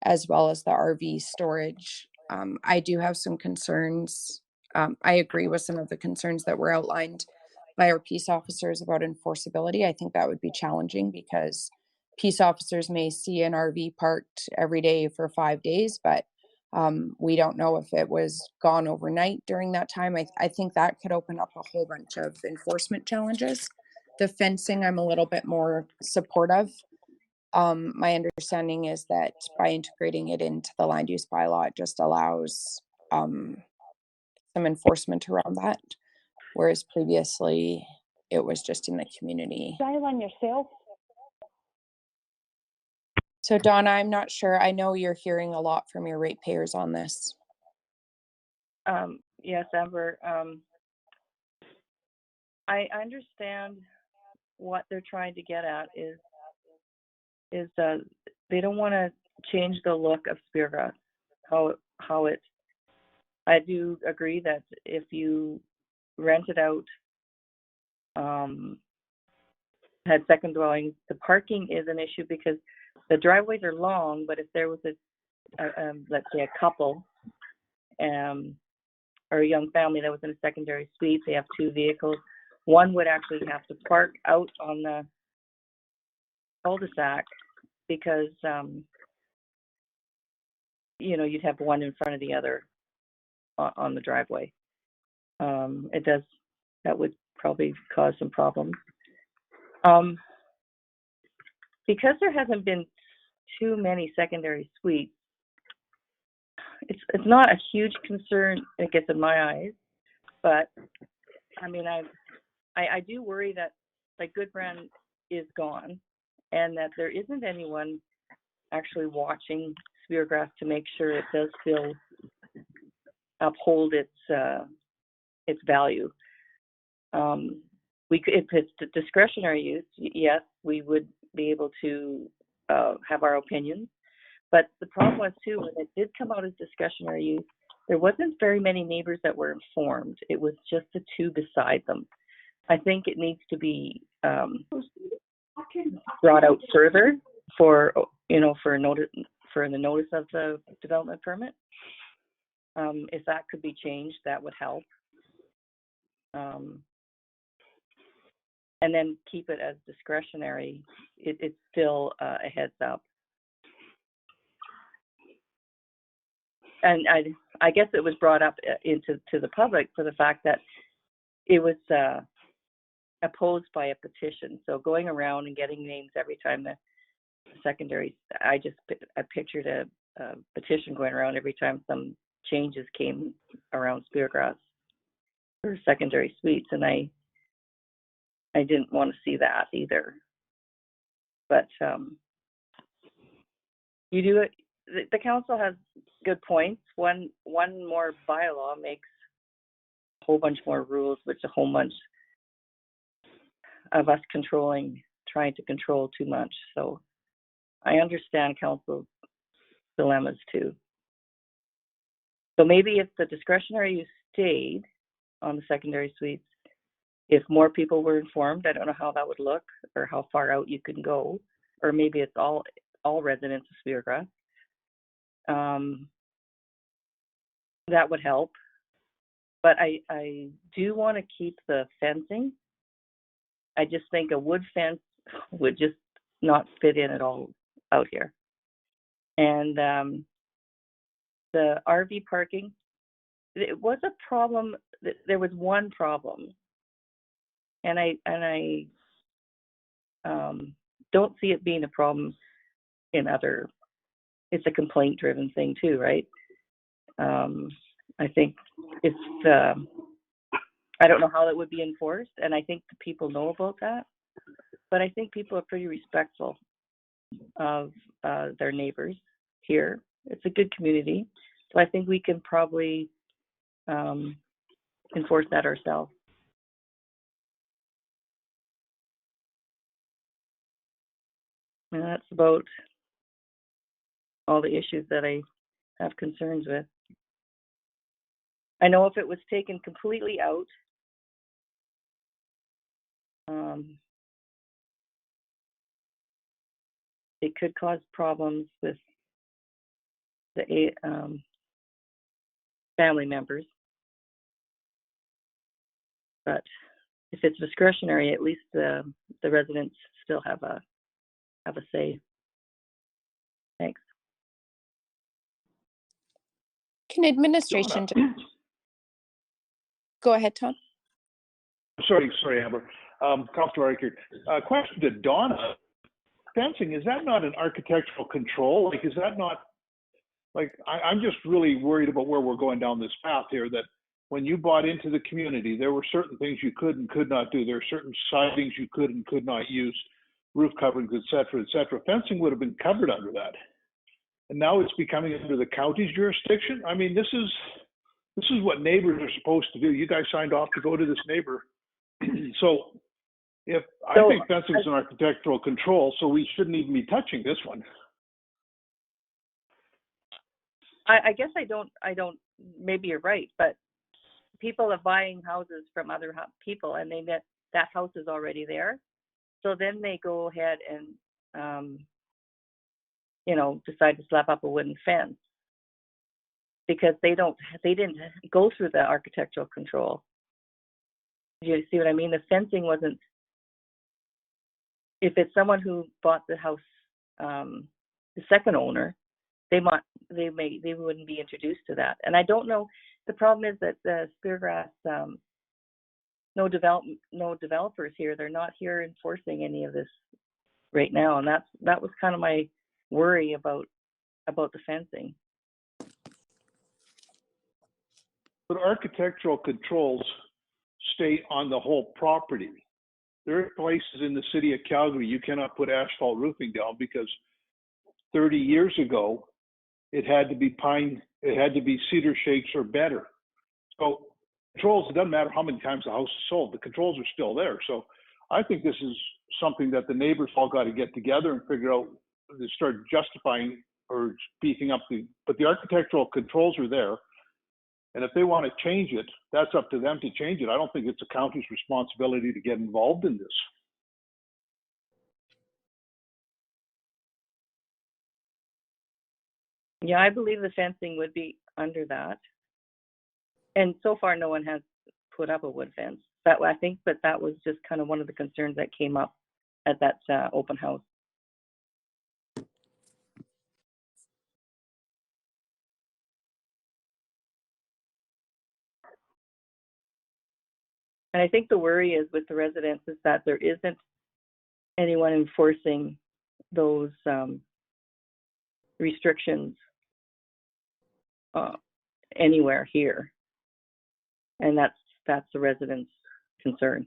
as well as the RV storage. I do have some concerns. I agree with some of the concerns that were outlined by our peace officers about enforceability. I think that would be challenging because peace officers may see an RV parked every day for 5 days, but we don't know if it was gone overnight during that time. I think that could open up a whole bunch of enforcement challenges. The fencing, I'm a little bit more supportive. My understanding is that by integrating it into the land use bylaw, it just allows some enforcement around that, whereas previously it was just in the community. Dial on yourself. So Donna, I'm not sure. I know you're hearing a lot from your ratepayers on this. Yes, Amber. I understand what they're trying to get at is they don't want to change the look of Speargrass. How it. I do agree that if you rent it out, had second dwellings, the parking is an issue because the driveways are long. But if there was let's say a couple, or a young family that was in a secondary suite, they have 2 vehicles. One would actually have to park out on the cul-de-sac because, you'd have one in front of the other on the driveway. That would probably cause some problems. Because there hasn't been too many secondary suites, it's not a huge concern, I guess, in my eyes. But I mean, I do worry that like Goodbrand is gone, and that there isn't anyone actually watching Speargrass to make sure it does still uphold its value. If it's discretionary use, yes, we would be able to have our opinions. But the problem was too, when it did come out as discretionary use, there wasn't very many neighbors that were informed. It was just the 2 beside them. I think it needs to be brought out further for the notice of the development permit. If that could be changed, that would help. And then keep it as discretionary. It's still a heads up. And I guess it was brought up to the public for the fact that it was opposed by a petition. So going around and getting names every time the secondary, I pictured a petition going around every time some changes came around Speargrass for secondary suites, and I didn't want to see that either. But you do it. The council has good points. One more bylaw makes a whole bunch more rules, which a whole bunch of us trying to control too much. So I understand council's dilemmas too. So maybe if the discretionary use stayed on the secondary suites, if more people were informed, I don't know how that would look or how far out you can go, or maybe it's all residents of Speargrass. That would help. But I do want to keep the fencing. I just think a wood fence would just not fit in at all out here. And the RV parking, it was a problem. There was one problem, and I don't see it being a problem in other. It's a complaint-driven thing too, right? I think it's. I don't know how it would be enforced, and I think the people know about that. But I think people are pretty respectful of their neighbors here. It's a good community, so I think we can probably enforce that ourselves. And that's about all the issues that I have concerns with. I know if it was taken completely out, it could cause problems with the family members. But if it's discretionary, at least the residents still have a say. Thanks. Can administration go ahead, Tom? Sorry, Amber. Councilor Eichert. Question to Donna. Fencing, is that not an architectural control? Like, is that not, like, I'm just really worried about where we're going down this path here, that when you bought into the community, there were certain things you could and could not do. There are certain sidings you could and could not use, roof coverings, et cetera, et cetera. Fencing would have been covered under that. And now it's becoming under the county's jurisdiction. I mean, this is what neighbors are supposed to do. You guys signed off to go to this neighbor. So I think fencing is an architectural control, so we shouldn't even be touching this one. I guess I don't, maybe you're right, but people are buying houses from other people and that house is already there. So then they go ahead and, decide to slap up a wooden fence because they didn't go through the architectural control. Do you see what I mean? The fencing wasn't, if it's someone who bought the house, the second owner, they wouldn't be introduced to that. And I don't know, the problem is that the Speargrass, no developers here. They're not here enforcing any of this right now. And that was kind of my worry about the fencing. But architectural controls stay on the whole property. There are places in the city of Calgary you cannot put asphalt roofing down because 30 years ago it had to be cedar shakes or better. So controls, it doesn't matter how many times the house is sold, the controls are still there. So I think this is something that the neighbors all got to get together and figure out, to start justifying or beefing up but the architectural controls are there. And if they want to change it, that's up to them to change it. I don't think it's the county's responsibility to get involved in this. Yeah, I believe the fencing would be under that. And so far, no one has put up a wood fence. That was just kind of one of the concerns that came up at that open house. And I think the worry is with the residents is that there isn't anyone enforcing those restrictions anywhere here. And that's the residents' concern.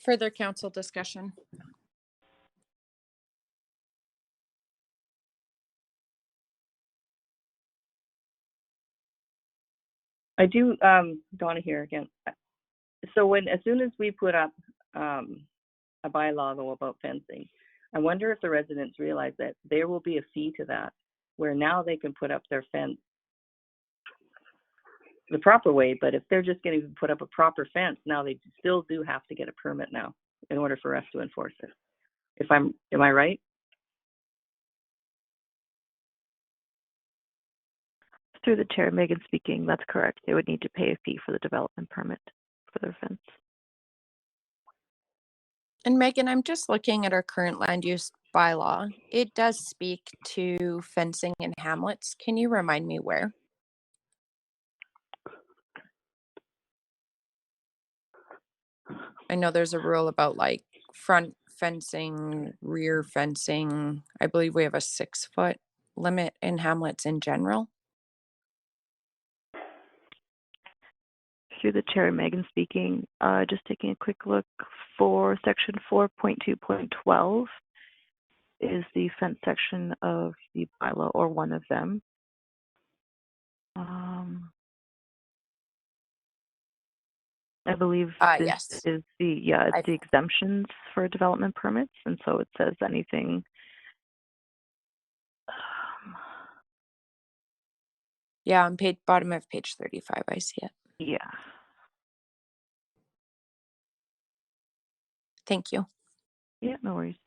Further council discussion. I do, Donna here again. So as soon as we put up a bylaw though about fencing, I wonder if the residents realize that there will be a fee to that, where now they can put up their fence the proper way, but if they're just going to put up a proper fence, now they still do have to get a permit now in order for us to enforce it. Am I right? Through the chair, Megan speaking, that's correct. They would need to pay a fee for the development permit for their fence. And Megan, I'm just looking at our current land use bylaw. It does speak to fencing in hamlets. Can you remind me where? I know there's a rule about like front fencing, rear fencing. I believe we have a 6-foot limit in hamlets in general. Through the chair, Megan speaking, just taking a quick look for section 4.2.12. is the fence section of the bylaw, or one of them. I believe this Yes. is it's the exemptions for development permits, and so it says anything. Yeah, on bottom of page 35, I see it. Yeah. Thank you. Yeah, no worries.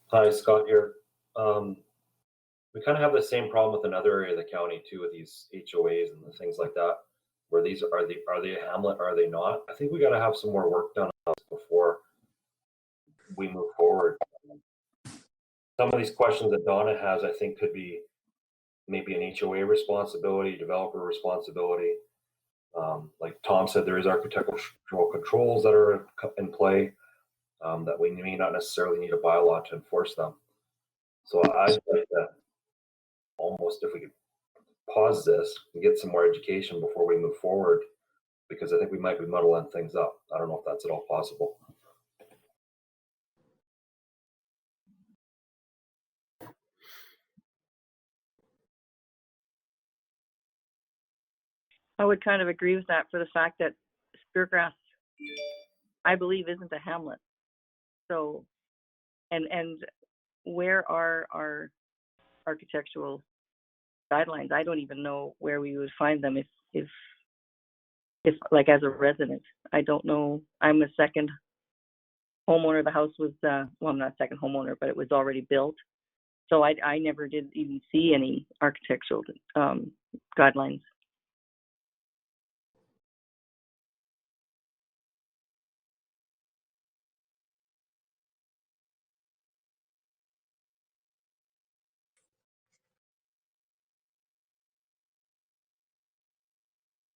Hi, Scott here. We kind of have the same problem with another area of the county too, with these HOAs and the things like that, where these are they a hamlet, are they not? I think we got to have some more work done on this before we move forward. Some of these questions that Donna has, I think, could be maybe an HOA responsibility, developer responsibility. Like Tom said, there is architectural controls that are in play that we may not necessarily need a bylaw to enforce them. So I'd like to almost, if we could pause this and get some more education before we move forward, because I think we might be muddling things up. I don't know if that's at all possible. I would kind of agree with that, for the fact that Speargrass, I believe, isn't a hamlet. So, and where are our architectural guidelines? I don't even know where we would find them if like, as a resident. I don't know. I'm a second homeowner. The house was well, I'm not a second homeowner, but it was already built. So I never did even see any architectural guidelines.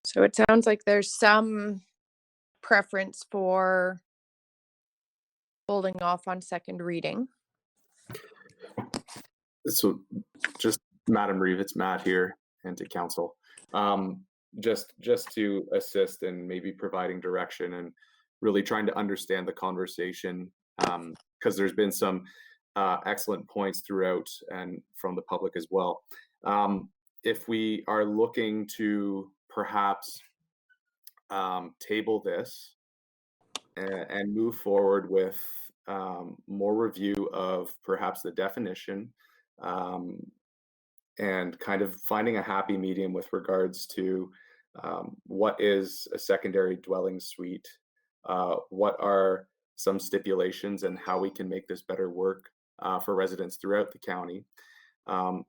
So it sounds like there's some preference for holding off on second reading. So just Madam Reeve, it's Matt here, and to council. Just to assist in maybe providing direction and really trying to understand the conversation, because there's been some excellent points throughout and from the public as well. If we are looking to perhaps table this and move forward with more review of perhaps the definition, and kind of finding a happy medium with regards to what is a secondary dwelling suite, what are some stipulations, and how we can make this better work for residents throughout the county.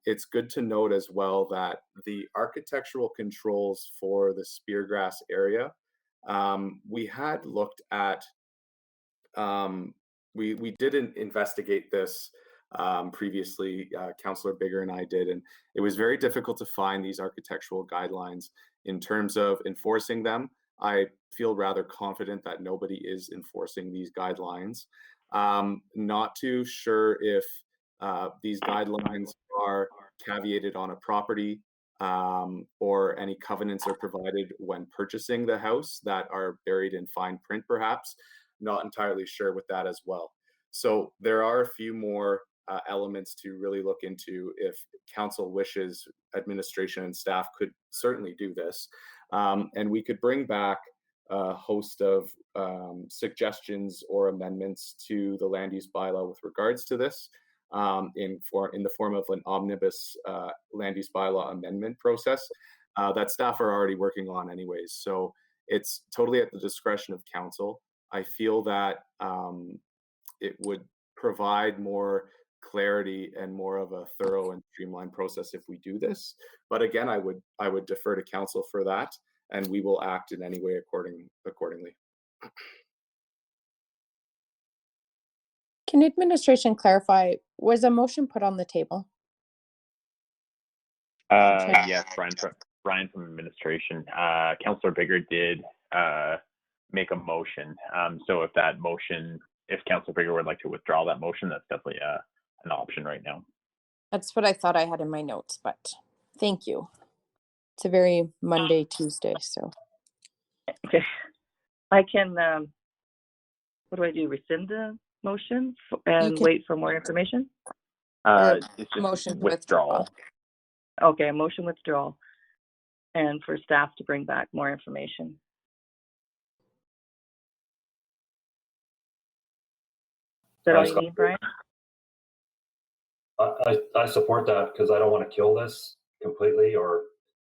It's good to note as well that the architectural controls for the Speargrass area, we had looked at, we didn't investigate this previously. Councillor Bigger and I did, and it was very difficult to find these architectural guidelines. In terms of enforcing them, I feel rather confident that nobody is enforcing these guidelines. Not too sure if these guidelines are caveated on a property, or any covenants are provided when purchasing the house that are buried in fine print, perhaps. Not entirely sure with that as well. So there are a few more elements to really look into. If council wishes, administration and staff could certainly do this. And we could bring back a host of suggestions or amendments to the land use bylaw with regards to this, in the form of an omnibus land use bylaw amendment process that staff are already working on anyways. So it's totally at the discretion of council. I feel that it would provide more clarity and more of a thorough and streamlined process if we do this. But again, I would defer to council for that, and we will act in any way accordingly. Can administration clarify, was a motion put on the table? Yes, Brian from administration. Councillor Bigger did make a motion. So if Councillor Bigger would like to withdraw that motion, that's definitely an option right now. That's what I thought I had in my notes, but thank you. It's a very Monday, Tuesday, so. Okay. I can, what do? Rescind the motion and can- wait for more information? It's just motion to withdrawal. Okay, a motion withdrawal and for staff to bring back more information. Is that all you need, Brian? I support that because I don't want to kill this completely, or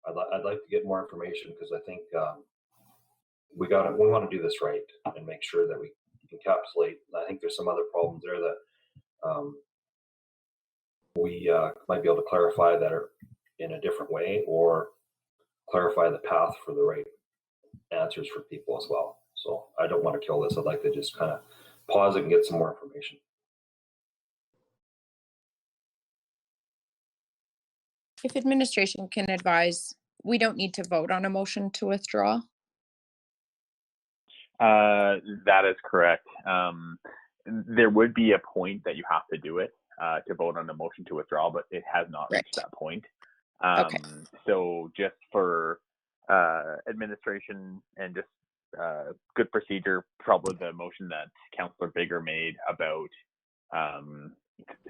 I'd like to get more information because I think we want to do this right and make sure that we encapsulate. I think there's some other problems there that we might be able to clarify that are in a different way, or clarify the path for the right answers for people as well. So I don't want to kill this. I'd like to just kind of pause it and get some more information. If administration can advise, we don't need to vote on a motion to withdraw. That is correct. There would be a point that you have to do it to vote on the motion to withdraw, but it has not reached that point. Okay. So just for administration and just good procedure, probably the motion that Councillor Bigger made about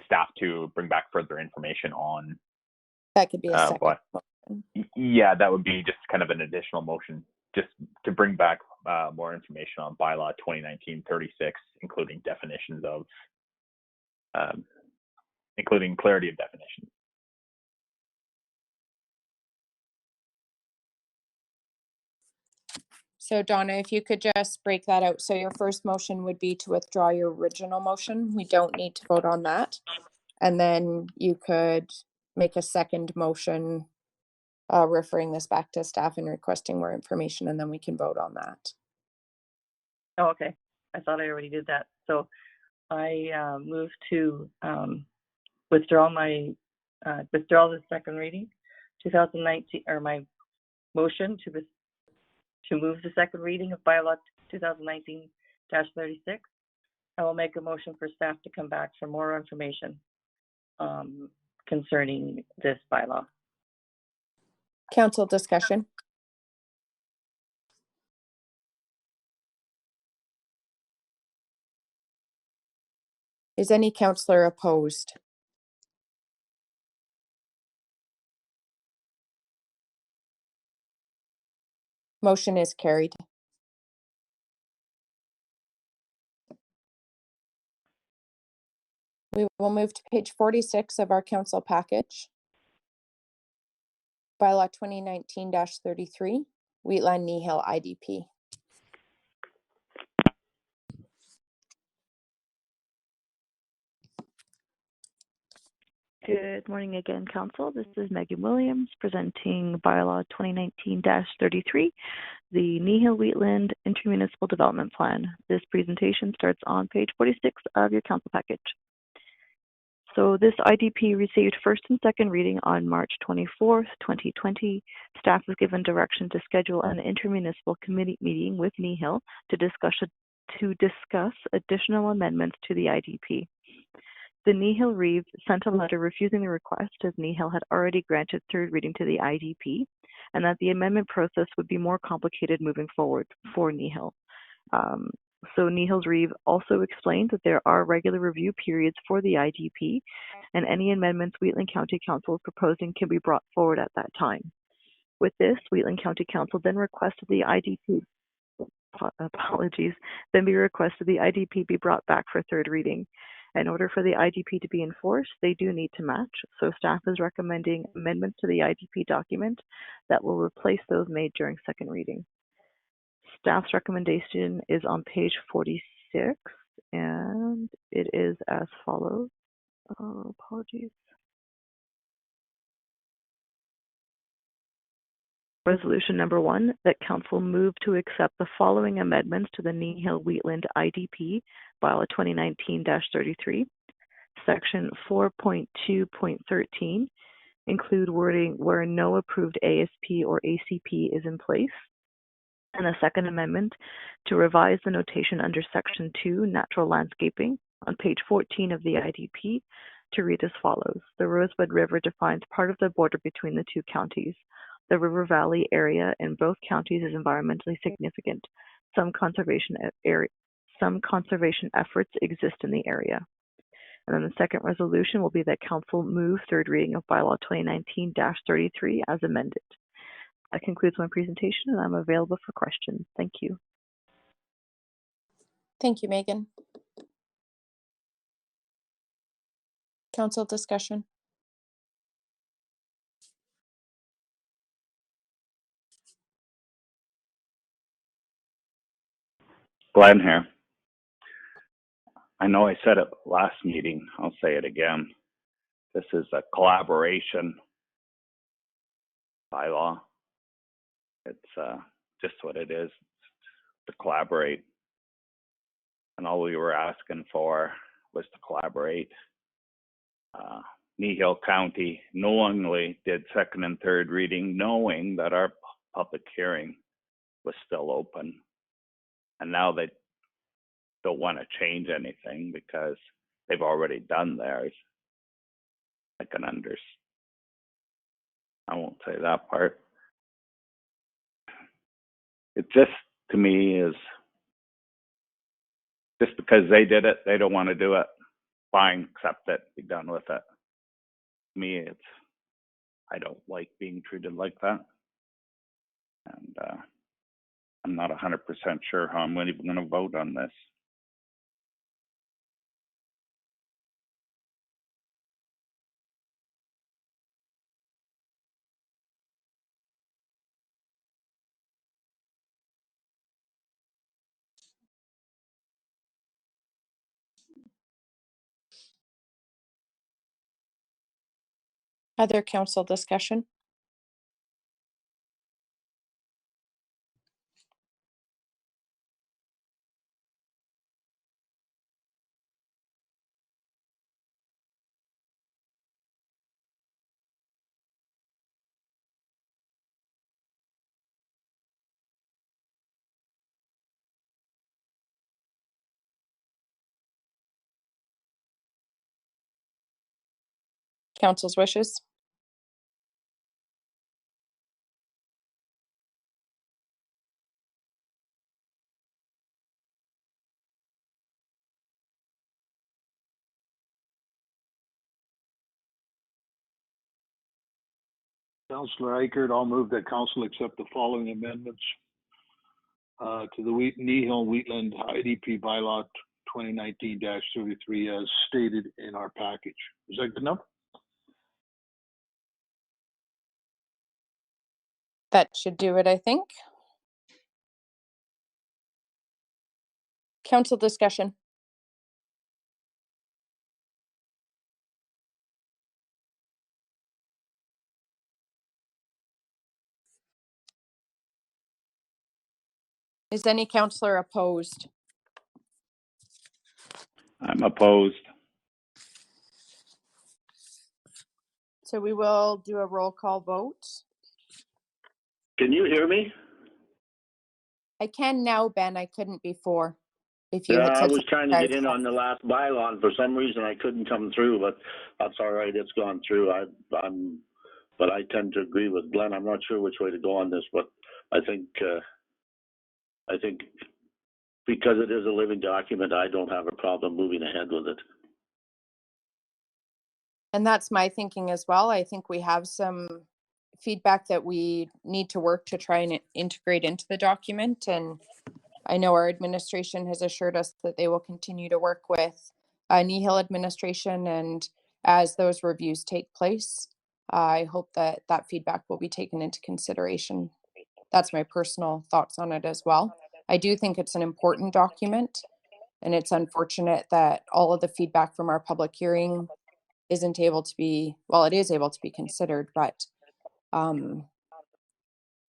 staff to bring back further information on That could be a second. what? motion. Yeah, that would be just kind of an additional motion, just to bring back more information on bylaw 2019-36, including definitions of, including clarity of definition. So Donna, if you could just break that out. So your first motion would be to withdraw your original motion. We don't need to vote on that. And then you could make a second motion referring this back to staff and requesting more information, and then we can vote on that. Oh, okay. I thought I already did that. So I move to withdraw the second reading, 2019, or my motion to move the second reading of bylaw 2019-36. I will make a motion for staff to come back for more information concerning this bylaw. Council discussion. Is any councillor opposed? Motion is carried. We will move to page 46 of our council package. Bylaw 2019-33, Wheatland Kneehill IDP. Good morning again, Council. This is Megan Williams presenting Bylaw 2019-33, the Kneehill Wheatland Intermunicipal Development Plan. This presentation starts on page 46 of your Council package. So this IDP received first and second reading on March 24th, 2020. Staff was given direction to schedule an intermunicipal committee meeting with Kneehill to discuss additional amendments to the IDP. The Kneehill Reeve sent a letter refusing the request, as Kneehill had already granted third reading to the IDP, and that the amendment process would be more complicated moving forward for Kneehill. So Kneehill's Reeve also explained that there are regular review periods for the IDP, and any amendments Wheatland County Council is proposing can be brought forward at that time. With this, Wheatland County Council then requested the IDP, then requested the IDP be brought back for third reading. In order for the IDP to be enforced, they do need to match, so staff is recommending amendments to the IDP document that will replace those made during second reading. Staff's recommendation is on page 46, and it is as follows. Apologies. Resolution number 1, that Council move to accept the following amendments to the Kneehill Wheatland IDP, Bylaw 2019-33. Section 4.2.13, include wording where no approved ASP or ACP is in place. And a second amendment to revise the notation under Section 2, Natural Landscaping, on page 14 of the IDP to read as follows. The Rosebud River defines part of the border between the two counties. The River Valley area in both counties is environmentally significant. Some conservation some conservation efforts exist in the area. And then the second resolution will be that council move third reading of bylaw 2019-33 as amended. That concludes my presentation, and I'm available for questions. Thank you. Thank you, Megan. Council discussion. Glenn here. I know I said it last meeting. I'll say it again. This is a collaboration bylaw. It's just what it is, to collaborate. And all we were asking for was to collaborate. Kneehill County knowingly did second and third reading, knowing that our public hearing was still open. And now they don't want to change anything because they've already done theirs. I can understand. I won't say that part. It just, to me, is just because they did it, they don't want to do it. Fine, accept it, be done with it. To me, it's, I don't like being treated like that. And I'm not 100% sure how I'm even going to vote on this. Other council discussion. Council's wishes. Councillor Eichert, I'll move that council accept the following amendments to the Kneehill Wheatland IDP bylaw 2019-33 as stated in our package. Is that good enough? That should do it, I think. Council discussion. Is any councillor opposed? I'm opposed. So we will do a roll call vote. Can you hear me? I can now, Ben. I couldn't before. If you Yeah, had I said was trying to something, get in on the last bylaw, and for some reason I couldn't come through, but that's all right. It's gone through. But I tend to agree with Glenn. I'm not sure which way to go on this, but I think because it is a living document, I don't have a problem moving ahead with it. and that's my thinking as well. I think we have some feedback that we need to work to try and integrate into the document. And I know our administration has assured us that they will continue to work with Kneehill administration. And as those reviews take place, I hope that that feedback will be taken into consideration. That's my personal thoughts on it as well. I do think it's an important document, and it's unfortunate that all of the feedback from our public hearing isn't able to be, well, it is able to be considered, but that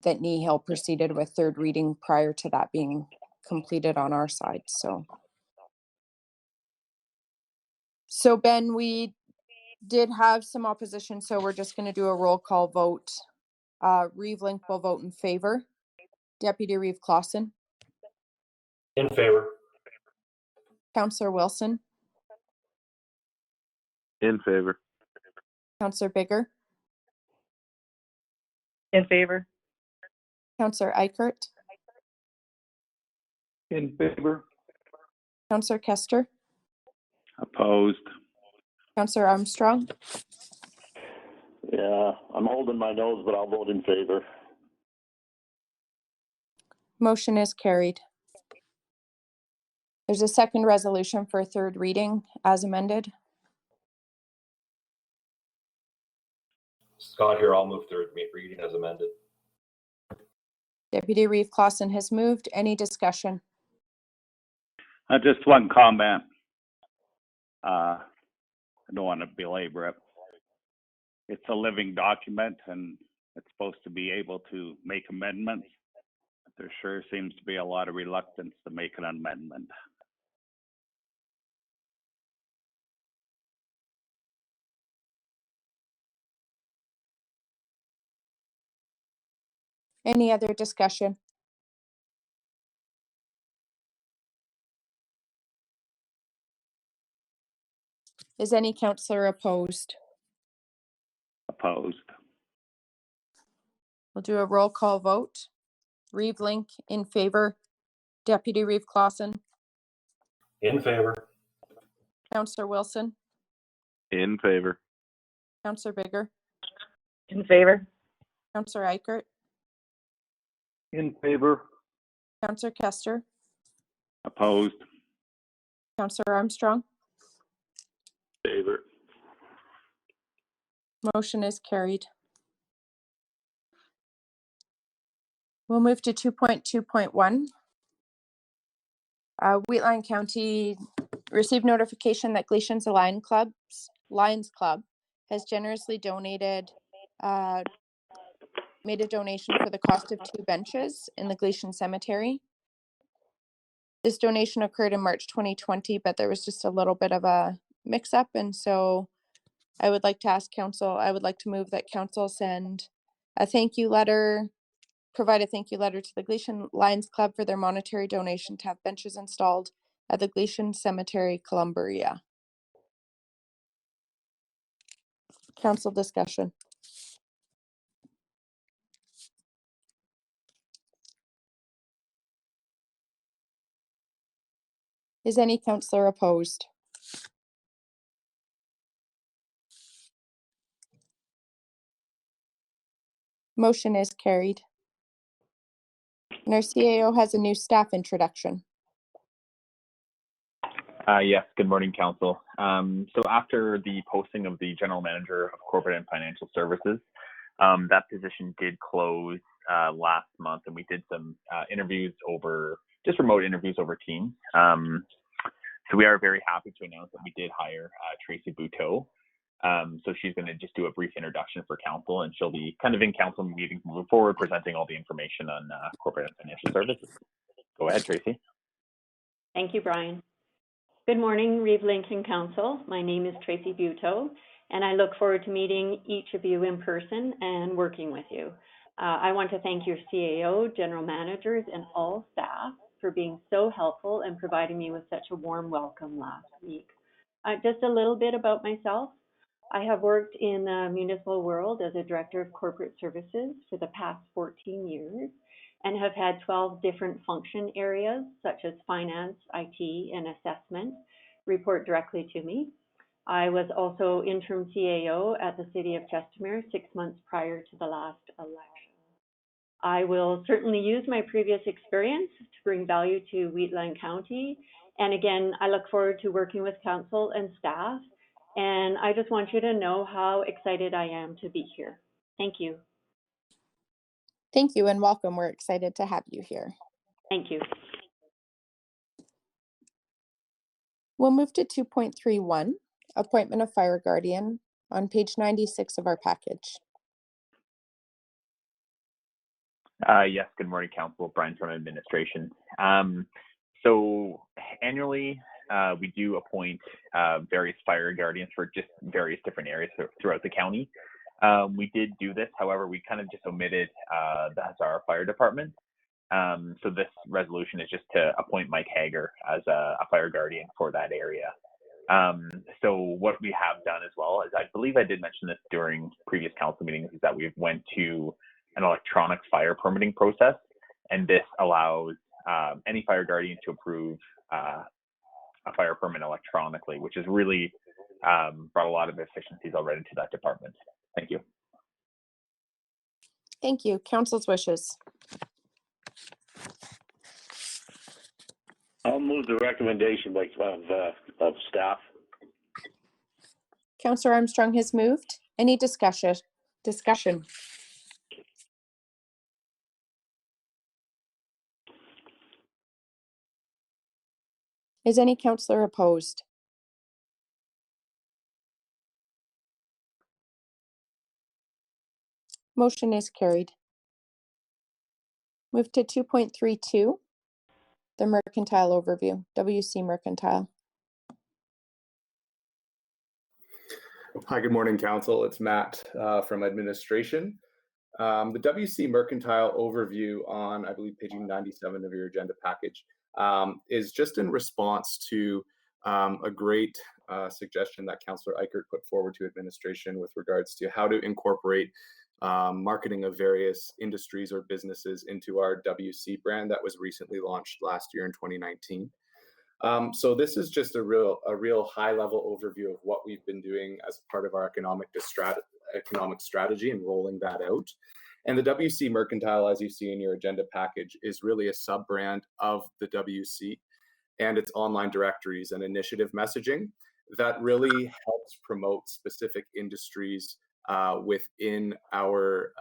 Kneehill proceeded with third reading prior to that being completed on our side. So Ben, we did have some opposition, so we're just going to do a roll call vote. Reeve Link will vote in favor. Deputy Reeve Clausen. In favor. Councillor Wilson. In favor. Councillor Bigger. In favor. Councillor Eichert. In favor. Councillor Kester, Opposed. Councillor Armstrong, Yeah, I'm holding my nose, but I'll vote in favor. motion is carried. There's a second resolution for third reading as amended. Scott here, I'll move third reading as amended. Deputy Reeve Clausen has moved. Any discussion? Just one comment. I don't want to belabor it. It's a living document and it's supposed to be able to make amendments. There sure seems to be a lot of reluctance to make an amendment. Any other discussion? Is any councillor opposed? Opposed. We'll do a roll call vote. Reeve Link in favor. Deputy Reeve Clausen. In favor. Councillor Wilson. In favor. Councillor Bigger. In favor. Councillor Eichert. In favor. Councillor Kester. Opposed. Councillor Armstrong. Favor. Motion is carried. We'll move to 2.2.1. Wheatland County received notification that Glacian's Lions Club has generously donated, made a donation for the cost of 2 benches in the Glacian Cemetery. This donation occurred in March 2020, but there was just a little bit of a mix-up, and so I would like to ask council, I would like to move that council send a thank you letter, provide a thank you letter to the Glacian Lions Club for their monetary donation to have benches installed at the Glacian Cemetery, Columbaria. Council discussion. Is any councillor opposed? Motion is carried. And our CAO has a new staff introduction. Yes, good morning, Council. So after the posting of the General Manager of Corporate and Financial Services, that position did close last month, and we did some interviews over, just remote interviews over Teams. So we are very happy to announce that we did hire Tracy Buteau. So she's going to just do a brief introduction for Council, and she'll be kind of in Council meetings moving forward, presenting all the information on corporate and financial services. Go ahead, Tracy. Thank you, Brian. Good morning, Reeve Lincoln Council. My name is Tracy Buteau, and I look forward to meeting each of you in person and working with you. I want to thank your CAO, general managers, and all staff for being so helpful and providing me with such a warm welcome last week. Just a little bit about myself. I have worked in the municipal world as a director of corporate services for the past 14 years and have had 12 different function areas such as finance, IT, and assessment report directly to me. I was also interim CAO at the City of Chestermere 6 months prior to the last election. I will certainly use my previous experience to bring value to Wheatland County. And again, I look forward to working with council and staff. And I just want you to know how excited I am to be here. Thank you. Thank you and welcome. We're excited to have you here. Thank you. We'll move to 2.31, appointment of fire guardian, on page 96 of our package. Yes, good morning, Council. Brian from Administration. So annually, we do appoint various fire guardians for just various different areas throughout the county. We did do this, however, we kind of just omitted the Hazara Fire Department. So this resolution is just to appoint Mike Hager as a fire guardian for that area. So what we have done as well, as I believe I did mention this during previous council meetings, is that we went to an electronic fire permitting process, and this allows any fire guardian to approve a fire permit electronically, which has really brought a lot of efficiencies already to that department. Thank you. Thank you. Council's wishes. I'll move the recommendation of staff. Councillor Armstrong has moved. Any discussion? Is any councillor opposed? Motion is carried. Move to 2.32, the mercantile overview, WC Mercantile. Hi, good morning, Council. It's Matt from administration. The WC Mercantile overview on, I believe, page 97 of your agenda package is just in response to a great suggestion that Councillor Eichert put forward to administration with regards to how to incorporate marketing of various industries or businesses into our WC brand that was recently launched last year in 2019. So this is just a real high-level overview of what we've been doing as part of our economic strategy and rolling that out. And the WC Mercantile, as you see in your agenda package, is really a sub-brand of the WC and its online directories and initiative messaging that really helps promote specific industries within our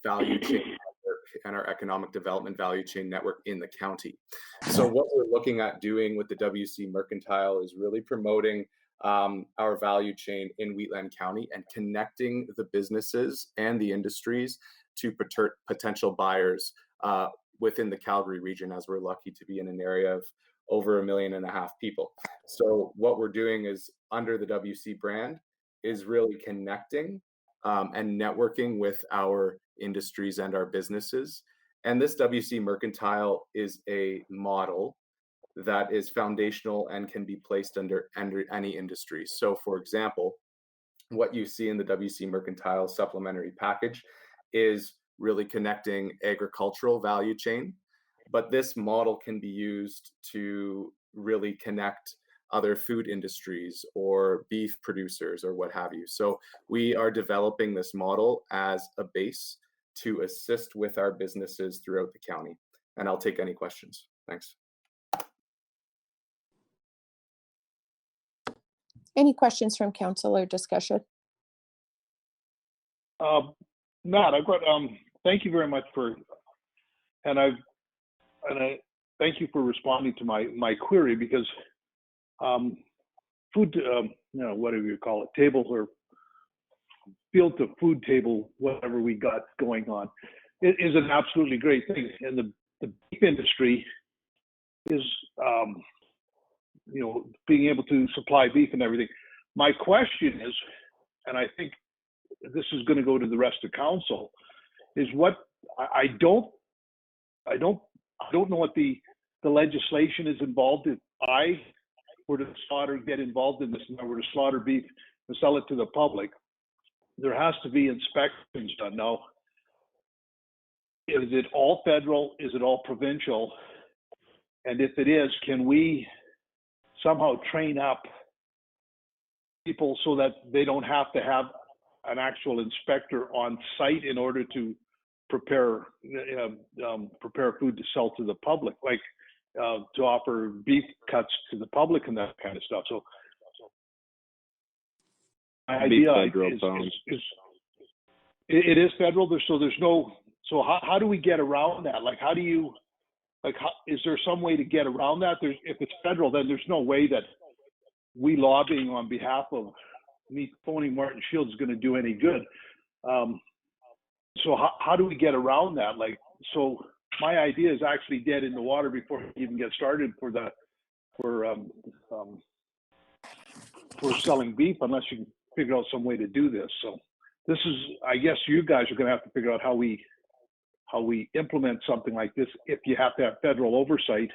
value chain network and our economic development value chain network in the county. So what we're looking at doing with the WC Mercantile is really promoting our value chain in Wheatland County and connecting the businesses and the industries to potential buyers within the Calgary region, as we're lucky to be in an area of over 1.5 million people. So what we're doing is, under the WC brand, is really connecting and networking with our industries and our businesses. And this WC Mercantile is a model that is foundational and can be placed under any industry. So for example, what you see in the WC Mercantile supplementary package is really connecting agricultural value chain, but this model can be used to really connect other food industries or beef producers or what have you. So we are developing this model as a base to assist with our businesses throughout the county. And I'll take any questions. Thanks. Any questions from council or discussion? Matt, I've got, thank you very much and I thank you for responding to my query, because food, whatever you call it, table or field to food table, whatever we got going on, it is an absolutely great thing. And the beef industry is, being able to supply beef and everything. My question is, and I think this is going to go to the rest of council, is what I don't know what the legislation is involved. If I were to get involved in this, and I were to slaughter beef and sell it to the public, there has to be inspections done. Now, is it all federal? Is it all provincial? And if it is, can we somehow train up people so that they don't have to have an actual inspector on site in order to prepare food to sell to the public, like to offer beef cuts to the public and that kind of stuff? So my idea is it is federal. So how do we get around that? Like, is there some way to get around that? If it's federal, then there's no way that we lobbying on behalf of me phoning Martin Shields is going to do any good. So how do we get around that? So my idea is actually dead in the water before we even get started for selling beef, unless you can figure out some way to do this. So this is, I guess you guys are going to have to figure out how we implement something like this if you have to have federal oversight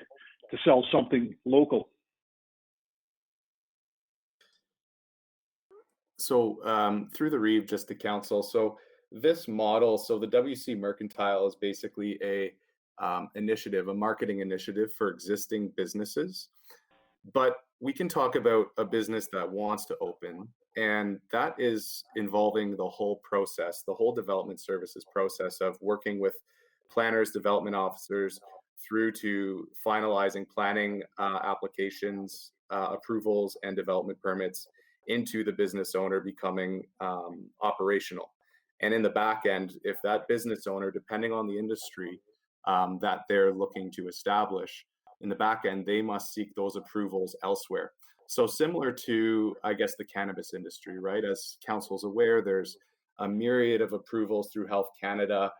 to sell something local. So through the Reeve, just the council. So this model, so the WC Mercantile is basically a initiative, a marketing initiative for existing businesses. But we can talk about a business that wants to open, and that is involving the whole process, the whole development services process of working with planners, development officers, through to finalizing planning applications, approvals, and development permits into the business owner becoming operational. And in the back end, if that business owner, depending on the industry that they're looking to establish, in the back end, they must seek those approvals elsewhere. So similar to, I guess, the cannabis industry, right? As council's aware, there's a myriad of approvals through Health Canada,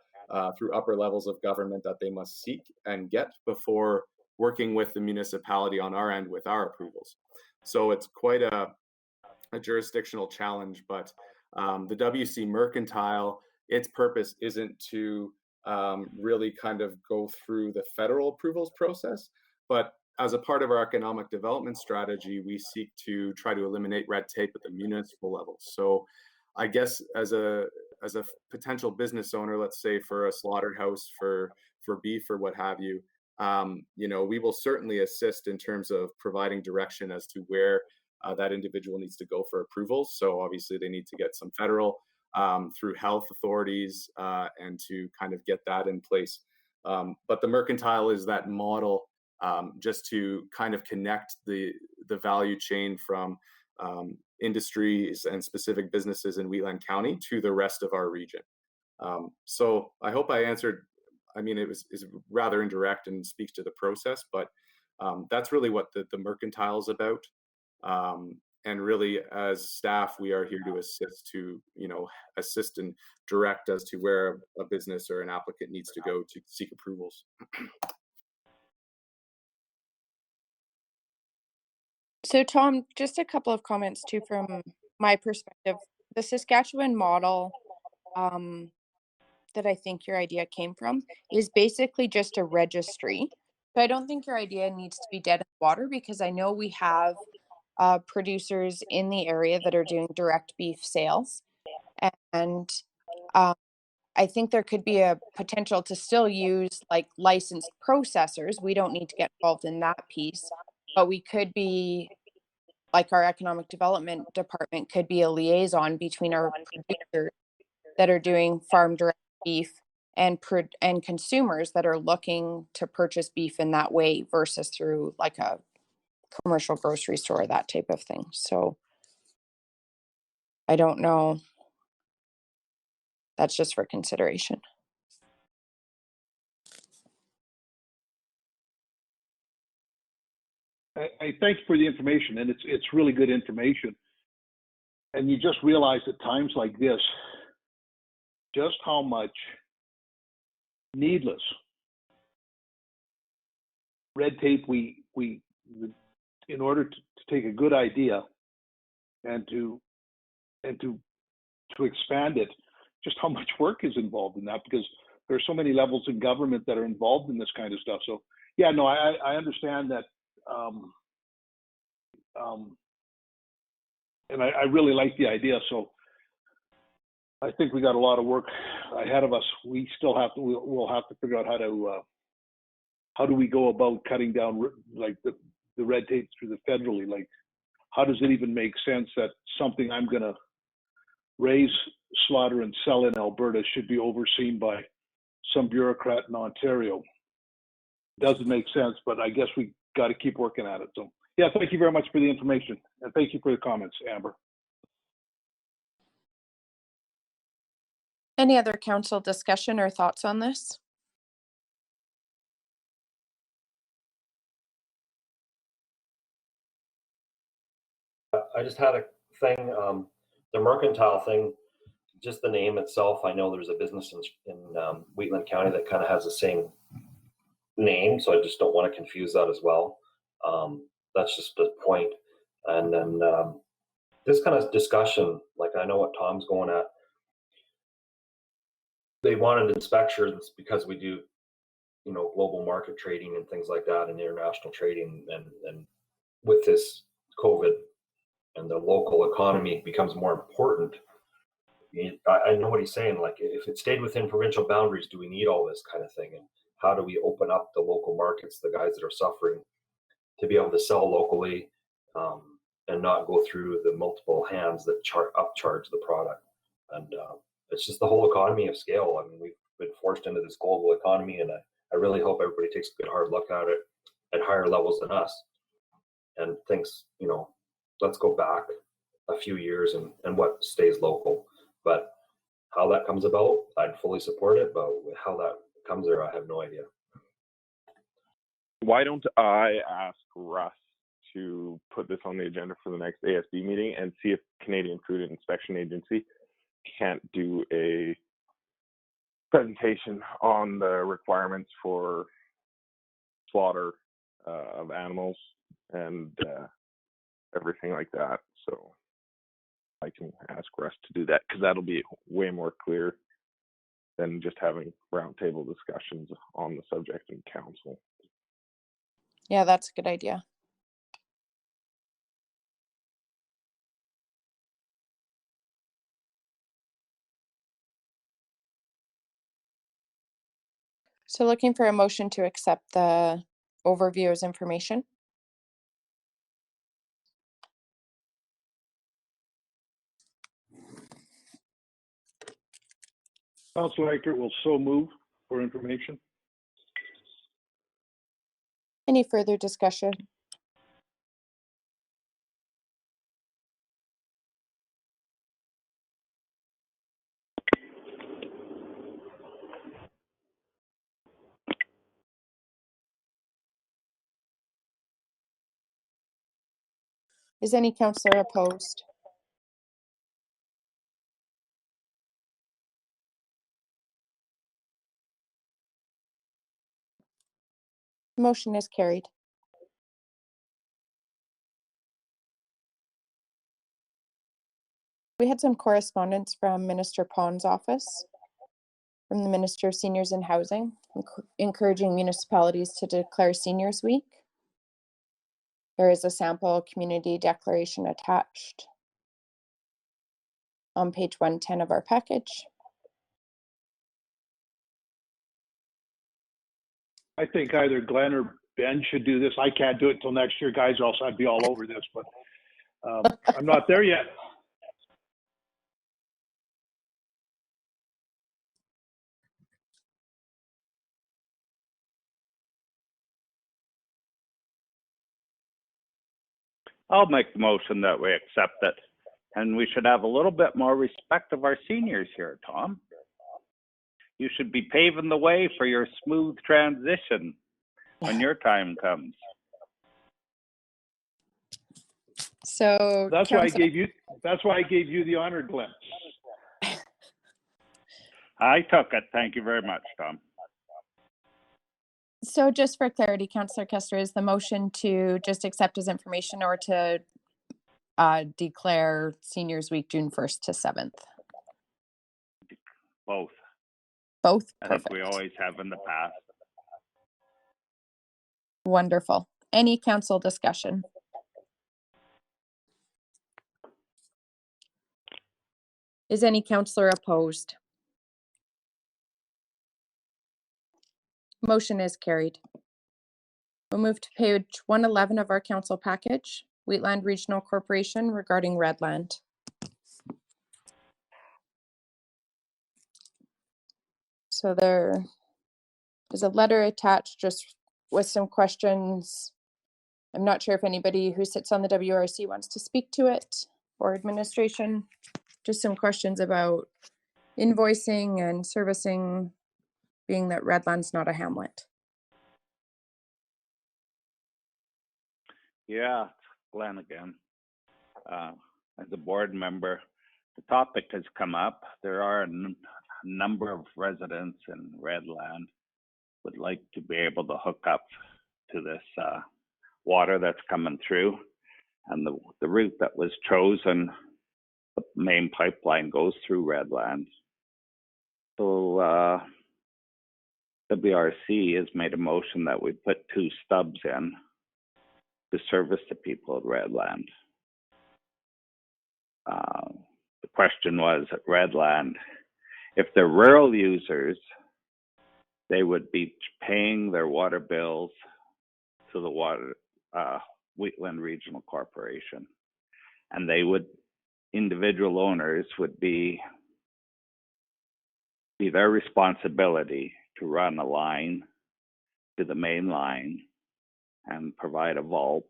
through upper levels of government that they must seek and get before working with the municipality on our end with our approvals. So it's quite a jurisdictional challenge, but the WC Mercantile, its purpose isn't to really kind of go through the federal approvals process, but as a part of our economic development strategy, we seek to try to eliminate red tape at the municipal level. So I guess as a potential business owner, let's say for a slaughterhouse for beef or what have you, we will certainly assist in terms of providing direction as to where that individual needs to go for approvals. So obviously they need to get some federal through health authorities and to kind of get that in place. But the Mercantile is that model just to kind of connect the value chain from industries and specific businesses in Wheatland County to the rest of our region. So I hope I answered. I mean, is rather indirect and speaks to the process, but that's really what the Mercantile is about. And really, as staff, we are here to assist and direct as to where a business or an applicant needs to go to seek approvals. So Tom, just a couple of comments too from my perspective. The Saskatchewan model that I think your idea came from is basically just a registry. So I don't think your idea needs to be dead in the water, because I know we have producers in the area that are doing direct beef sales. And I think there could be a potential to still use like licensed processors. We don't need to get involved in that piece, but we could be, like our economic development department could be a liaison between our producers that are doing farm direct beef and consumers that are looking to purchase beef in that way versus through like a commercial grocery store, that type of thing. So I don't know. That's just for consideration. I thank you for the information, and it's really good information. And you just realize at times like this, just how much needless red tape we in order to take a good idea and to expand it, just how much work is involved in that, because there are so many levels in government that are involved in this kind of stuff. So yeah, no, I understand that. And I really like the idea. So I think we got a lot of work ahead of us. We still have to, we'll have to figure out how do we go about cutting down like the red tape through the federally, like how does it even make sense that something I'm going to raise, slaughter, and sell in Alberta should be overseen by some bureaucrat in Ontario? Doesn't make sense, but I guess we got to keep working at it. So yeah, thank you very much for the information, and thank you for the comments, Amber. Any other council discussion or thoughts on this? I just had a thing, the Mercantile thing, just the name itself. I know there's a business in Wheatland County that kind of has the same name, so I just don't want to confuse that as well. That's just the point. And then this kind of discussion, like I know what Tom's going at. They wanted inspections because we do, global market trading and things like that, and international trading, and with this COVID and the local economy becomes more important. I know what he's saying. Like, if it stayed within provincial boundaries, do we need all this kind of thing? And how do we open up the local markets, the guys that are suffering to be able to sell locally and not go through the multiple hands that upcharge the product. And it's just the whole economy of scale. I mean, we've been forced into this global economy, and I really hope everybody takes a good hard look at it at higher levels than us and thinks, you know, let's go back a few years and what stays local. But how that comes about, I'd fully support it, but how that comes there, I have no idea. Why don't I ask Russ to put this on the agenda for the next ASB meeting and see if Canadian Food Inspection Agency can't do a presentation on the requirements for slaughter of animals and everything like that. So I can ask Russ to do that, because that'll be way more clear than just having roundtable discussions on the subject in council. Yeah, that's a good idea. So looking for a motion to accept the overview as information. Councillor Eichert will so move for information. Any further discussion? Is any councillor opposed? Motion is carried. We had some correspondence from Minister Pond's office, from the Minister of Seniors and Housing, encouraging municipalities to declare Seniors Week. There is a sample community declaration attached on page 110 of our package. I think either Glenn or Ben should do this. I can't do it till next year, guys, or else I'd be all over this, but I'm not there yet. I'll make the motion that we accept it. And we should have a little bit more respect of our seniors here, Tom. You should be paving the way for your smooth transition when your time comes. So that's why I gave you the honor, Glenn. I took it. Thank you very much, Tom. So just for clarity, Councillor Kester, is the motion to just accept as information or to declare Seniors Week June 1st to 7th? Both. Both? I Perfect. think we always have in the past. Wonderful. Any council discussion? Is any councillor opposed? Motion is carried. We'll move to page 111 of our council package, Wheatland Regional Corporation regarding Redland. So there is a letter attached just with some questions. I'm not sure if anybody who sits on the WRC wants to speak to it or administration. Just some questions about invoicing and servicing, being that Redland's not a hamlet. Yeah, Glenn again. As a board member, the topic has come up. There are a number of residents in Redland would like to be able to hook up to this water that's coming through. And the route that was chosen, the main pipeline goes through Redland. So WRC has made a motion that we put 2 stubs in to service the people of Redland. The question was at Redland, if they're rural users, they would be paying their water bills to the water Wheatland Regional Corporation. And individual owners would be their responsibility to run a line to the main line and provide a vault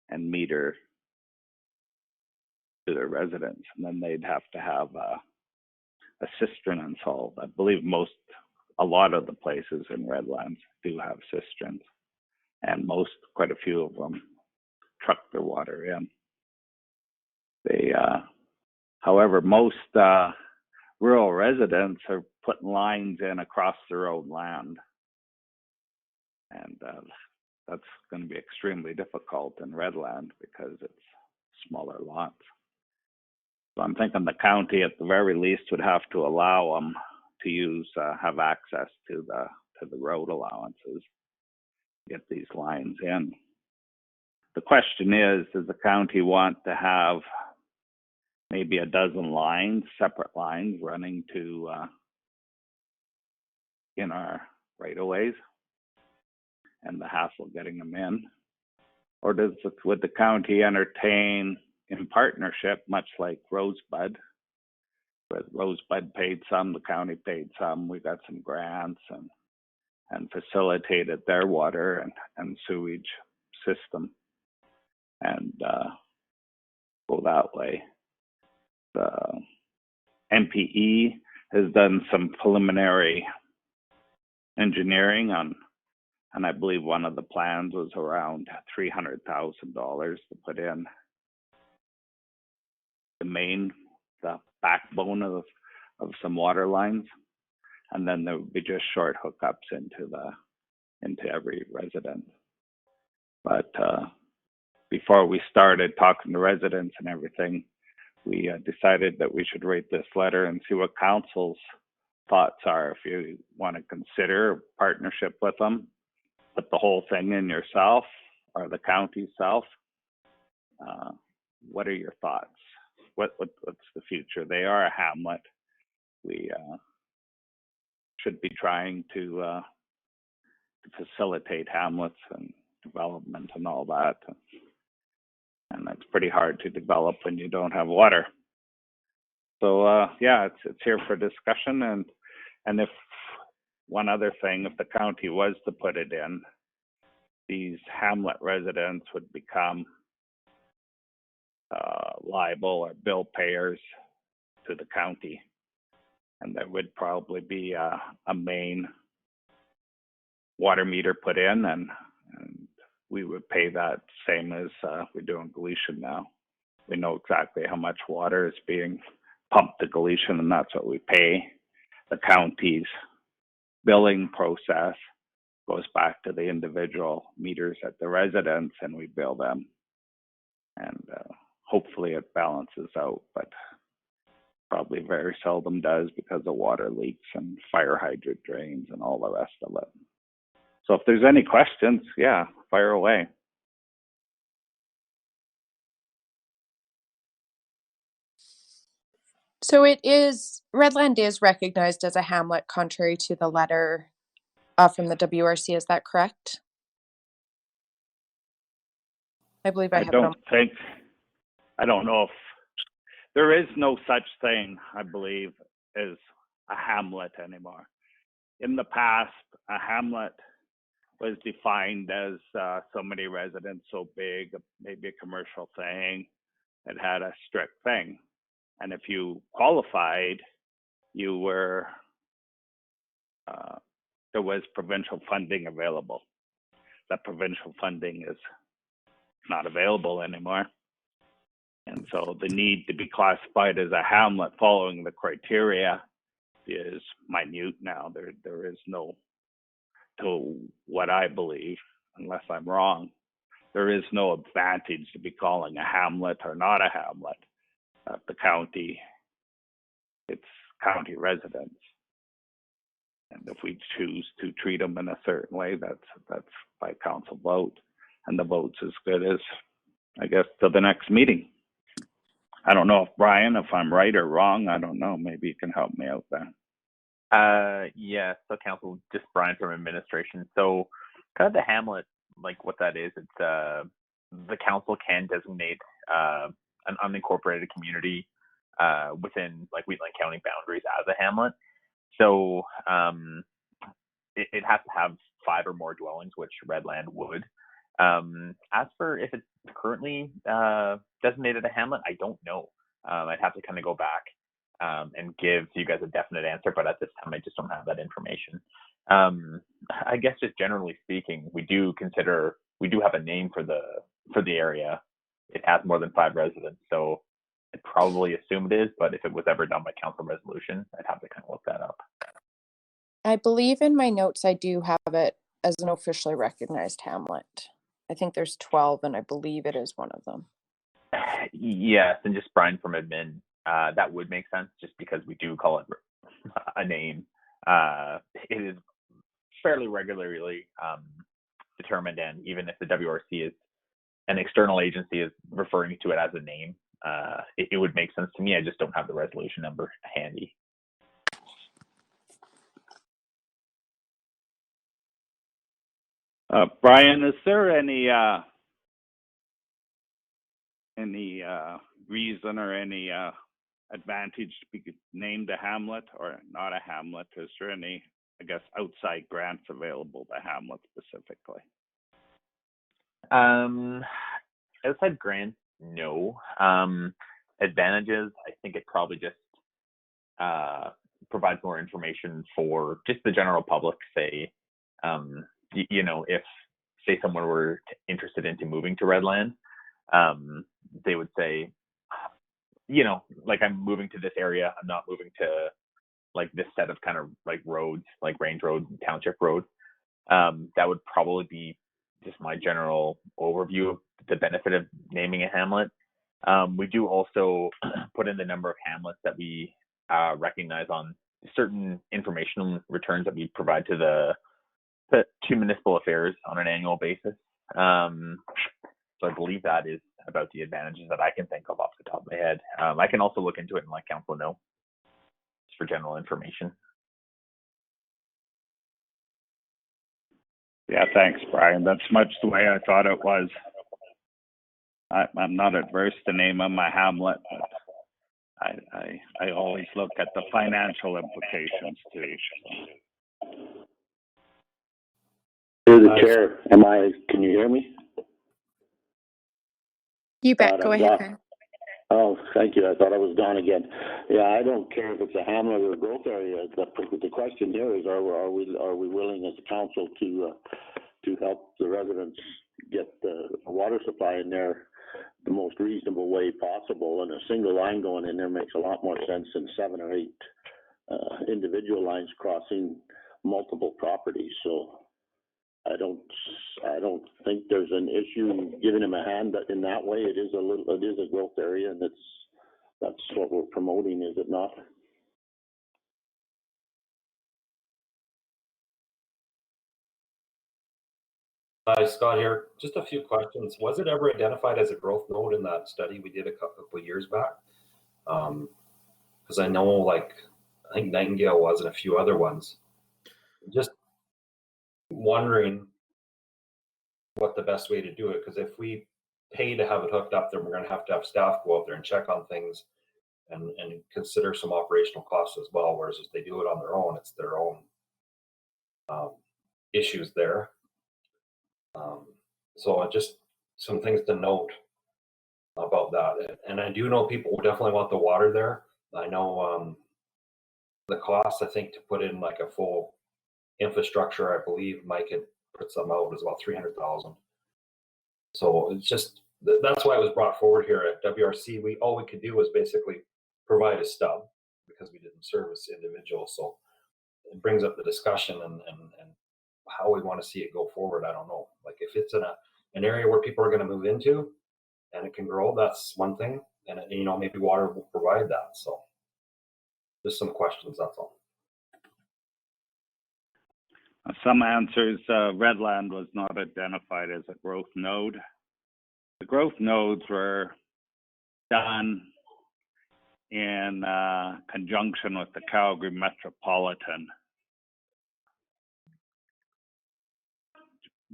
and meter to their residents. And then they'd have to have a cistern installed. I believe a lot of the places in Redlands do have cisterns, and quite a few of them truck their water in. However, most rural residents are putting lines in across their own land, and that's going to be extremely difficult in Redland because it's smaller lots. So I'm thinking the county, at the very least, would have to allow them to have access to the road allowances, get these lines in. The question is, does the county want to have maybe a dozen lines, separate lines, running to in our right-of-ways and the hassle getting them in? Or would the county entertain in partnership, much like Rosebud, where Rosebud paid some, the county paid some, we got some grants and facilitated their water and sewage system, and go that way. The MPE has done some preliminary engineering and I believe one of the plans was around $300,000 to put in the backbone of some water lines, and then there would be just short hookups into every resident. But before we started talking to residents and everything, we decided that we should rate this letter and see what council's thoughts are. If you want to consider partnership with them, put the whole thing in yourself or the county self. What are your thoughts? What's the future? They are a hamlet. We should be trying to facilitate hamlets and development and all that. And that's pretty hard to develop when you don't have water. So yeah, it's here for discussion. And if one other thing, if the county was to put it in, these hamlet residents would become liable or bill payers to the county, and there would probably be a main water meter put in, and we would pay that same as we do in Galician now. We know exactly how much water is being pumped to Galician, and that's what we pay. The county's billing process goes back to the individual meters at the residence, and we bill them. And hopefully it balances out, but probably very seldom does because of water leaks and fire hydrant drains and all the rest of it. So if there's any questions, yeah, fire away. So Redland is recognized as a hamlet contrary to the letter from the WRC, is that correct? I believe I have it on. I don't know if there is no such thing, I believe, as a hamlet anymore. In the past, a hamlet was defined as so many residents, so big, maybe a commercial thing. It had a strict thing. And if you qualified, you were, there was provincial funding available. That provincial funding is not available anymore. And so the need to be classified as a hamlet following the criteria is minute now. There is no, to what I believe, unless I'm wrong, there is no advantage to be calling a hamlet or not a hamlet. The county, it's county residents. And if we choose to treat them in a certain way, that's by council vote. And the vote's as good as, I guess, till the next meeting. I don't know if Brian, if I'm right or wrong, I don't know. Maybe you can help me out there. Yeah, so council, just Brian from administration. So kind of the hamlet like what that is, it's the council can designate an unincorporated community within like Wheatland County boundaries as a hamlet. So it has to have 5 or more dwellings, which Redland would. As for if it's currently designated a hamlet, I don't know. I'd have to kind of go back and give you guys a definite answer, but at this time I just don't have that information. I guess just generally speaking, we do have a name for the area. It has more than 5 residents, so I'd probably assume it is, but if it was ever done by council resolution, I'd have to kind of look that up. I believe in my notes I do have it as an officially recognized hamlet. I think there's 12, and I believe it is one of them. Yes, and just Brian from admin, that would make sense just because we do call it a name. It is fairly regularly determined, and even if the WRC is an external agency is referring to it as a name, it would make sense to me. I just don't have the resolution number handy. Brian, is there any reason or any advantage to be named a hamlet or not a hamlet? Is there any, I guess, outside grants available to hamlet specifically? Outside grants, no. Advantages, I think it probably just provides more information for just the general public, say, if, say, someone were interested into moving to Redland, they would say, like, I'm moving to this area. I'm not moving to, like, this set of kind of, like, roads, like Range Road and Township Road. That would probably be just my general overview of the benefit of naming a hamlet. We do also put in the number of hamlets that we recognize on certain informational returns that we provide to municipal affairs on an annual basis. So I believe that is about the advantages that I can think of off the top of my head. I can also look into it and let council know, just for general information. Yeah, thanks, Brian. That's much the way I thought it was. I'm not adverse to naming my hamlet, but I always look at the financial implications too. Through the chair, can you hear me? You bet. Go ahead, Ben. Oh, thank you. I thought I was gone again. Yeah, I don't care if it's a hamlet or a growth area. The question here is, are we willing as a council to help the residents get the water supply in there the most reasonable way possible? And a single line going in there makes a lot more sense than 7 or 8 individual lines crossing multiple properties. So I don't think there's an issue giving them a hand in that way. It is a growth area, and that's what we're promoting, is it not? Hi, Scott here. Just a few questions. Was it ever identified as a growth node in that study we did a couple of years back? Because I know, I think Nightingale was and a few other ones. Just wondering what the best way to do it, because if we pay to have it hooked up, then we're going to have staff go out there and check on things and consider some operational costs as well. Whereas if they do it on their own, it's their own issues there. So just some things to note about that. And I do know people definitely want the water there. I know the cost, I think, to put in like a full infrastructure, I believe Mike had put some out, was about $300,000. So it's just, that's why it was brought forward here at WRC. All we could do was basically provide a stub because we didn't service individuals. So it brings up the discussion and how we want to see it go forward. I don't know. Like if it's in an area where people are going to move into and it can grow, that's one thing. And maybe water will provide that. So just some questions, that's all. Some answers, Redland was not identified as a growth node. The growth nodes were done in conjunction with the Calgary Metropolitan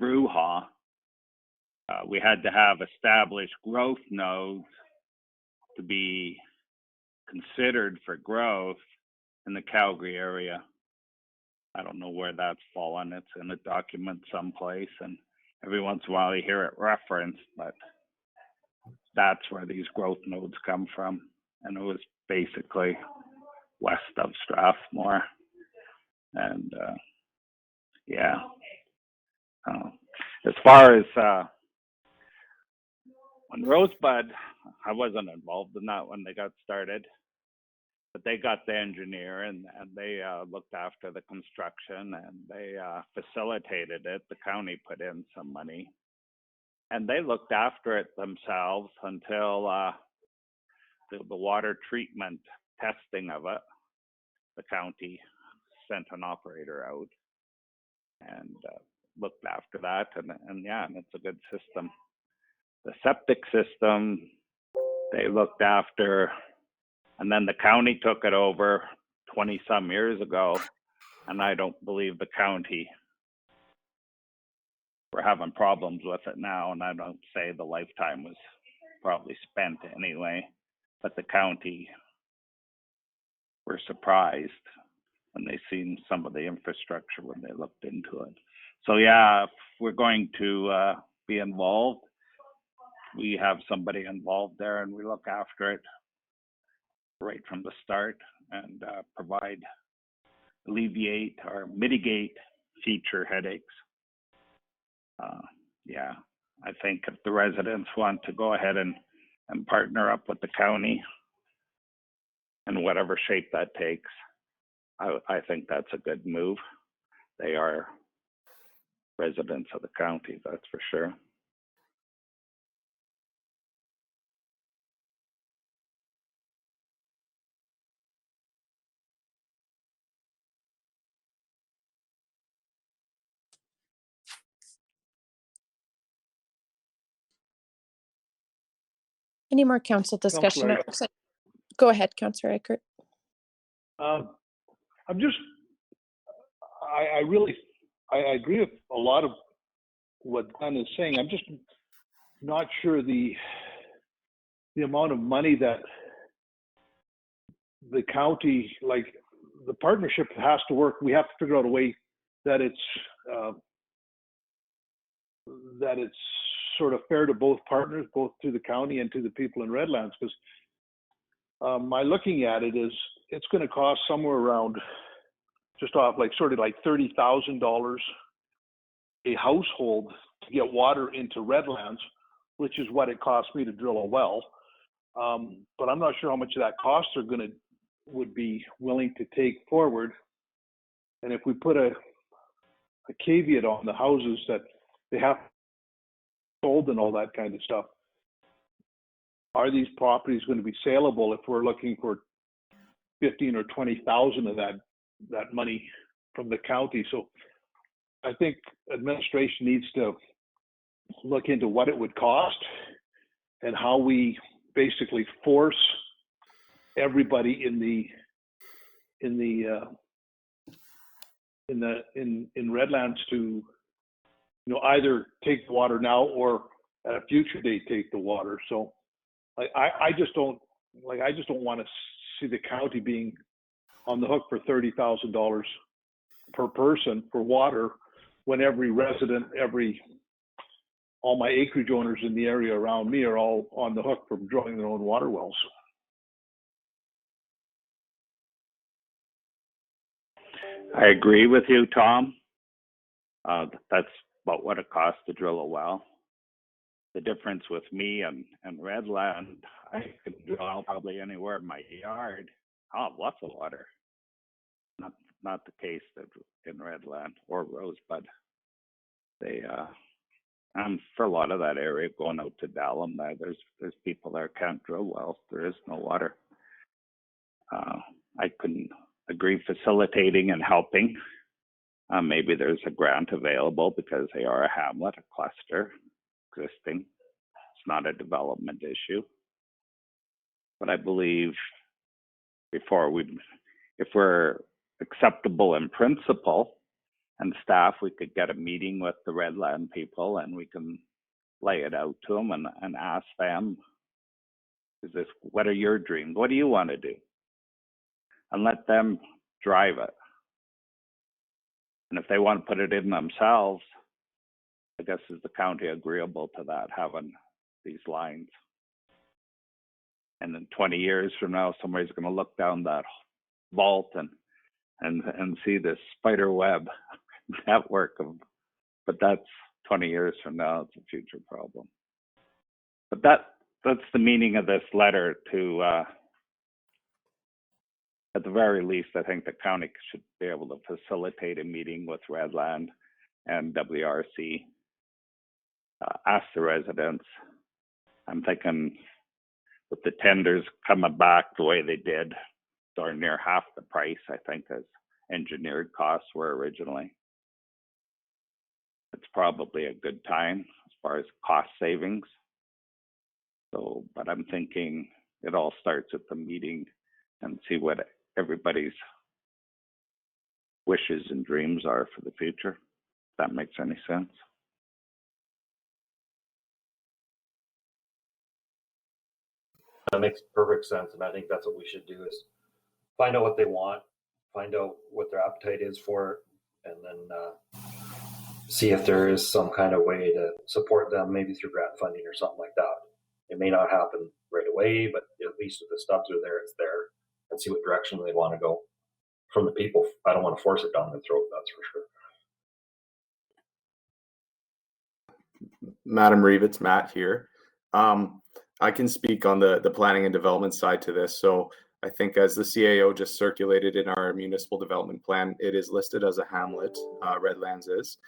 Brouhaha we had to have established growth nodes to be considered for growth in the Calgary area. I don't know where that's fallen. It's in a document someplace, and every once in a while you hear it referenced, but that's where these growth nodes come from. And it was basically west of Strathmore. And yeah. As far as when Rosebud, I wasn't involved in that when they got started, but they got the engineer and they looked after the construction and they facilitated it. The county put in some money and they looked after it themselves until the water treatment testing of it. The county sent an operator out and looked after that, and yeah, and it's a good system. The septic system, they looked after, and then the county took it over 20 some years ago, and I don't believe the county, we're having problems with it now, and I don't say the lifetime was probably spent anyway, but the county were surprised when they seen some of the infrastructure when they looked into it. So yeah, if we're going to be involved, we have somebody involved there and we look after it right from the start and provide, alleviate or mitigate future headaches. Yeah, I think if the residents want to go ahead and partner up with the county in whatever shape that takes, I think that's a good move. They are residents of the county, that's for sure. Any more council discussion? Councillor. Go ahead, Councillor Eckert. I'm just, I really, I agree with a lot of what Glenn is saying. I'm just not sure the amount of money that the county, like the partnership has to work. We have to figure out a way that it's sort of fair to both partners, both to the county and to the people in Redlands. Because my looking at it is, it's going to cost somewhere around just off like sort of like $30,000 a household to get water into Redlands, which is what it cost me to drill a well. But I'm not sure how much of that cost they're would be willing to take forward. And if we put a caveat on the houses that they have sold and all that kind of stuff, are these properties going to be saleable if we're looking for 15 or 20,000 of that money from the county? So I think administration needs to look into what it would cost and how we basically force everybody in Redlands to, either take the water now or at a future date take the water. So I just don't want to see the county being on the hook for $30,000 per person for water when every resident, all my acreage owners in the area around me are all on the hook for drilling their own water wells. I agree with you, Tom. That's about what it costs to drill a well. The difference with me and Redland, I could drill probably anywhere in my yard. I'll have lots of water. Not the case in Redland or Rosebud. They for a lot of that area going out to Dallam, there's people there can't drill wells. There is no water. I couldn't agree facilitating and helping. Maybe there's a grant available because they are a hamlet, a cluster existing. It's not a development issue. But I believe if we're acceptable in principle and staff, we could get a meeting with the Redland people and we can lay it out to them and ask them, what are your dreams? What do you want to do? And let them drive it. And if they want to put it in themselves, I guess is the county agreeable to that, having these lines? And in 20 years from now, somebody's going to look down that vault and see this spider web network of, but that's 20 years from now. It's a future problem. But that's the meaning of this letter to, at the very least, I think the county should be able to facilitate a meeting with Redland and WRC. Ask the residents. I'm thinking with the tenders coming back the way they did, or near half the price, I think, as engineered costs were originally. It's probably a good time as far as cost savings. So, but I'm thinking it all starts at the meeting and see what everybody's wishes and dreams are for the future. If that makes any sense. That makes perfect sense, and I think that's what we should do is find out what they want, find out what their appetite is for it, and then see if there is some kind of way to support them, maybe through grant funding or something like that. It may not happen right away, but at least if the stubs are there, it's there, and see what direction they want to go from the people. I don't want to force it down their throat, that's for sure. Madam Reeve, it's Matt here. I can speak on the planning and development side to this. So I think as the CAO just circulated in our municipal development plan, it is listed as a hamlet, Redlands is.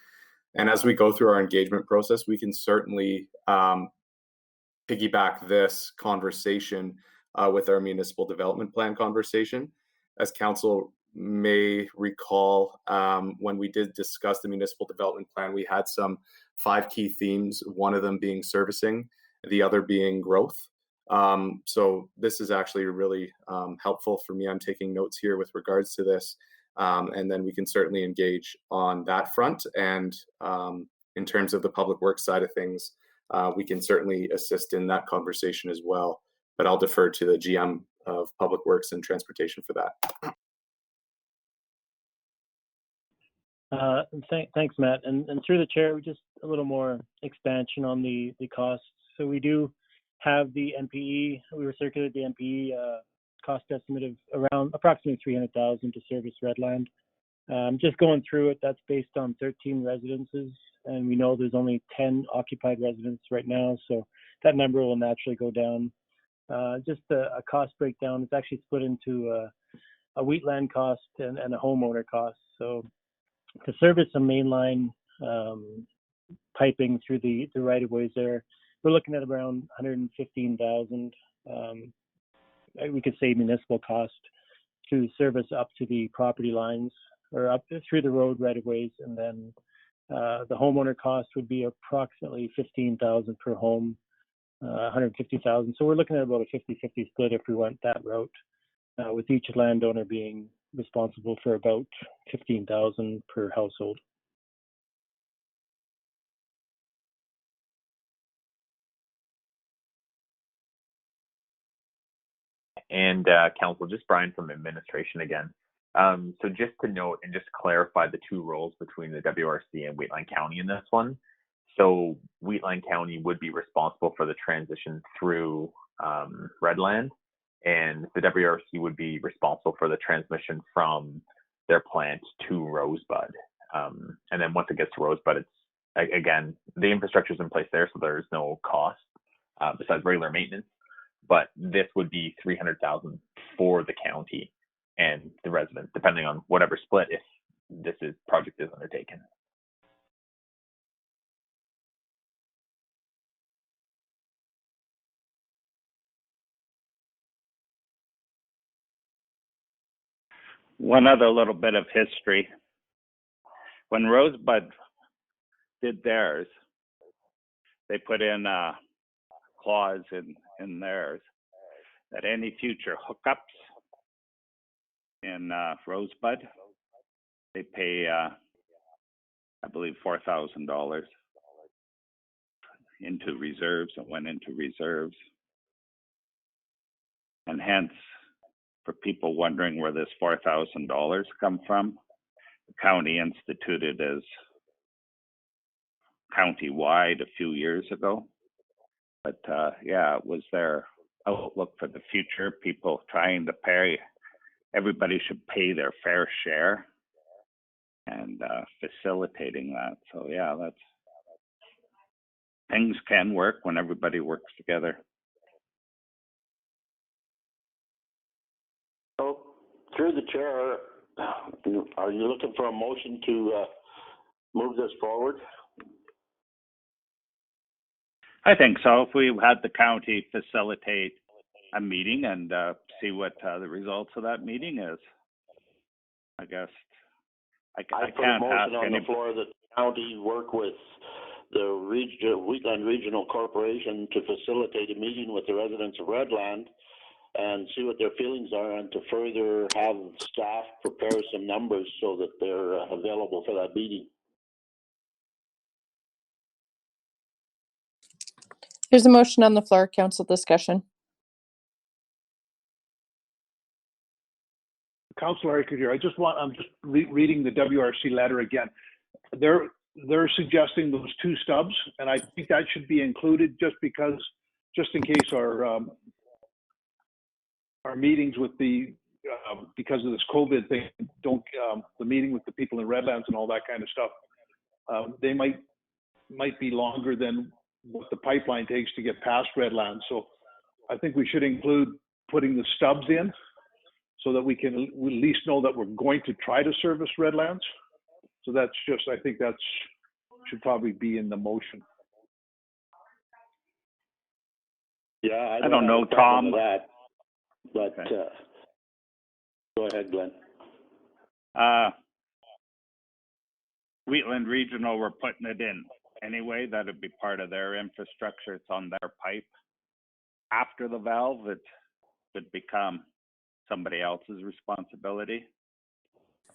And as we go through our engagement process, we can certainly piggyback this conversation with our municipal development plan conversation. As council may recall, when we did discuss the municipal development plan, we had some 5 key themes, one of them being servicing, the other being growth. So this is actually really helpful for me. I'm taking notes here with regards to this. And then we can certainly engage on that front. And in terms of the public works side of things, we can certainly assist in that conversation as well. But I'll defer to the GM of Public Works and Transportation for that. Thanks, Matt. And through the chair, just a little more expansion on the costs. So we do have the MPE. We were circulated the MPE cost estimate of around approximately $300,000 to service Redland. Just going through it, that's based on 13 residences, and we know there's only 10 occupied residents right now, so that number will naturally go down. Just a cost breakdown, it's actually split into a wheatland cost and a homeowner cost. So to service a mainline piping through the right-of-ways there, we're looking at around $115,000. We could say municipal cost to service up to the property lines or up through the road right-of-ways, and then the homeowner cost would be approximately $15,000 per home, $150,000. So we're looking at about a 50-50 split if we went that route, with each landowner being responsible for about $15,000 per household. And Council, just Brian from administration again. So just to note and just clarify the 2 roles between the WRC and Wheatland County in this one. So Wheatland County would be responsible for the transition through Redland, and the WRC would be responsible for the transmission from their plant to Rosebud. And then once it gets to Rosebud, it's, again, the infrastructure is in place there, so there's no cost besides regular maintenance. But this would be $300,000 for the county and the residents, depending on whatever split if this project is undertaken. One other little bit of history. When Rosebud did theirs, they put in a clause in theirs that any future hookups in Rosebud, they pay, I believe, $4,000. into reserves and went into reserves. And hence, for people wondering where this $4,000 come from, the county instituted as county-wide a few years ago. But yeah, it was their outlook for the future, people trying to pay, everybody should pay their fair share, and facilitating that. So yeah, that's, things can work when everybody works together. So, through the chair, are you looking for a motion to move this forward? I think so. If we had the county facilitate a meeting and see what the results of that meeting is, I guess I put a can't ask motion on any. the floor that the county work with the Wheatland Regional Corporation to facilitate a meeting with the residents of Redland and see what their feelings are, and to further have staff prepare some numbers so that they're available for that meeting. There's a motion on the floor. Council discussion. Councillor Arcadier, I'm just reading the WRC letter again. They're suggesting those 2 stubs, and I think that should be included just in case our meetings with because of this COVID thing don't, the meeting with the people in Redlands and all that kind of stuff, they might be longer than what the pipeline takes to get past Redlands. So I think we should include putting the stubs in so that we can at least know that we're going to try to service Redlands. So that's just, I think that should probably be in the motion. Yeah, I don't know, Tom. That, but Okay. Go ahead, Glenn. Wheatland Regional were putting it in anyway. That'd be part of their infrastructure. It's on their pipe. After the valve, it would become somebody else's responsibility.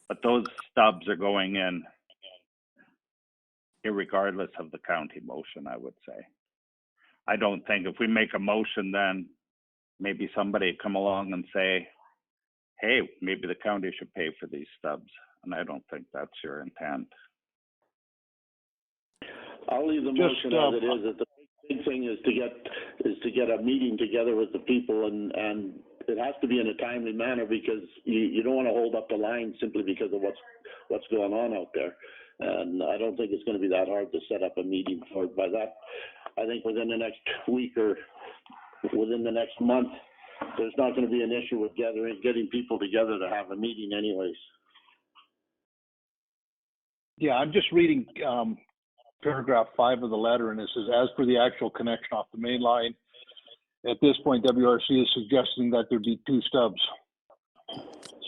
But those stubs are going in irregardless of the county motion, I would say. I don't think if we make a motion, then maybe somebody come along and say, hey, maybe the county should pay for these stubs. And I don't think that's your intent. I'll leave the motion as it is. The big thing is to get a meeting together with the people, and it has to be in a timely manner, because you don't want to hold up the line simply because of what's going on out there. And I don't think it's going to be that hard to set up a meeting for it. By that, I think within the next week or within the next month, there's not going to be an issue with getting people together to have a meeting anyways. Yeah, I'm just reading paragraph 5 of the letter, and it says, as per the actual connection off the main line, at this point, WRC is suggesting that there be 2 stubs.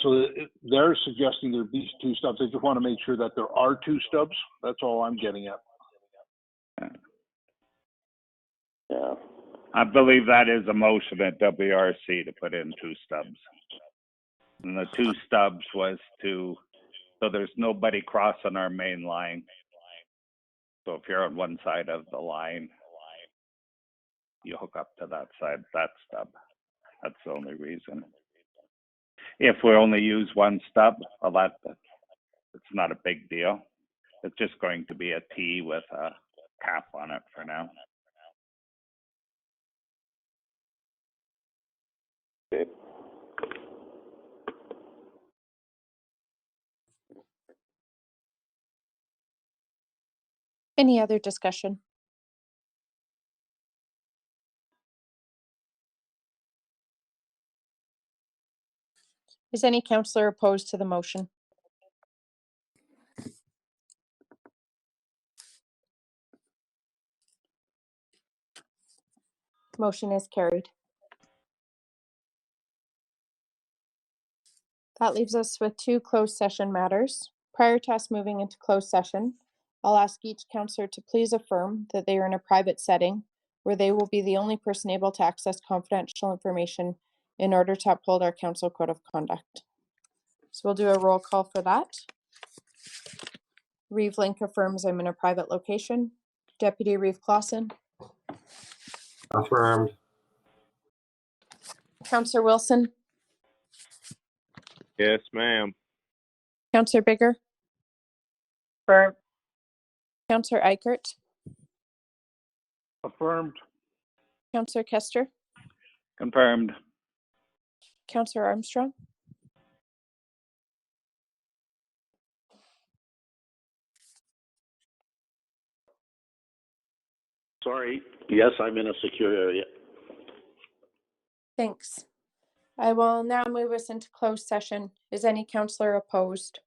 So they're suggesting there be 2 stubs. I just want to make sure that there are 2 stubs. That's all I'm getting at. Yeah. I believe that is a motion at WRC to put in 2 stubs. And the 2 stubs was so there's nobody crossing our main line. So if you're on one side of the line, you hook up to that side, that stub. That's the only reason. If we only use 1 stub, well, it's not a big deal. It's just going to be a T with a cap on it for now. Okay. Any other discussion? Is any councillor opposed to the motion? Motion is carried. That leaves us with 2 closed session matters. Prior to us moving into closed session, I'll ask each councillor to please affirm that they are in a private setting where they will be the only person able to access confidential information in order to uphold our council code of conduct. So we'll do a roll call for that. Reeve Link affirms I'm in a private location. Deputy Reeve Clausen. Affirmed. Counselor Wilson, Yes, ma'am. Counselor Bigger, Affirmed. Counselor Eichert, Affirmed. Counselor Kester, Confirmed. Counselor Armstrong, Sorry. Yes, I'm in a secure area. thanks. I will now move us into closed session. Is any counselor opposed?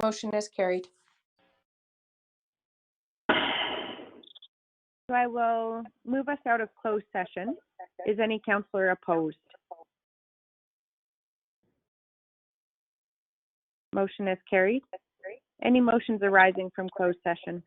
Motion is carried. So I will move us out of closed session. Is any counselor opposed? Motion is carried. Any motions arising from closed session?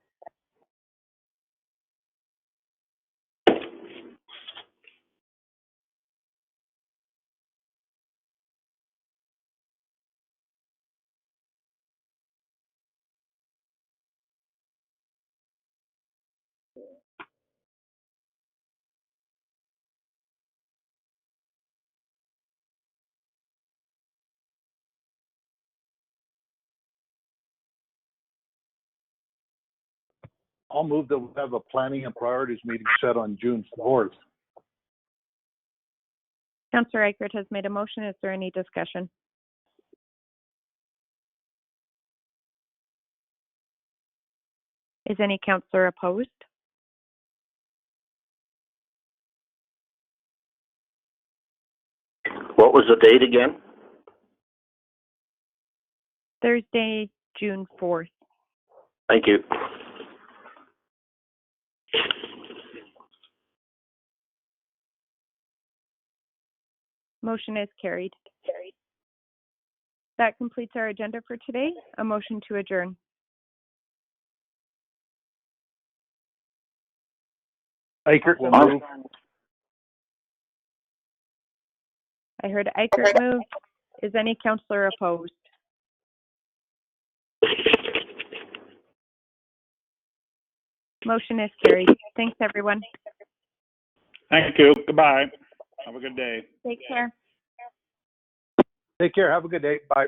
I'll move that we have a planning and priorities meeting set on June 4th. Counselor Eichert has made a motion. Is there any discussion? Is any counselor opposed? What was the date again? Thursday, June 4th. Thank you. Motion is carried. That completes our agenda for today. A motion to adjourn. Eichert will move. I heard Eichert move. Is any counselor opposed? Motion is carried. Thanks, everyone. Thank you. Goodbye. Have a good day. Take care. Take care. Have a good day. Bye.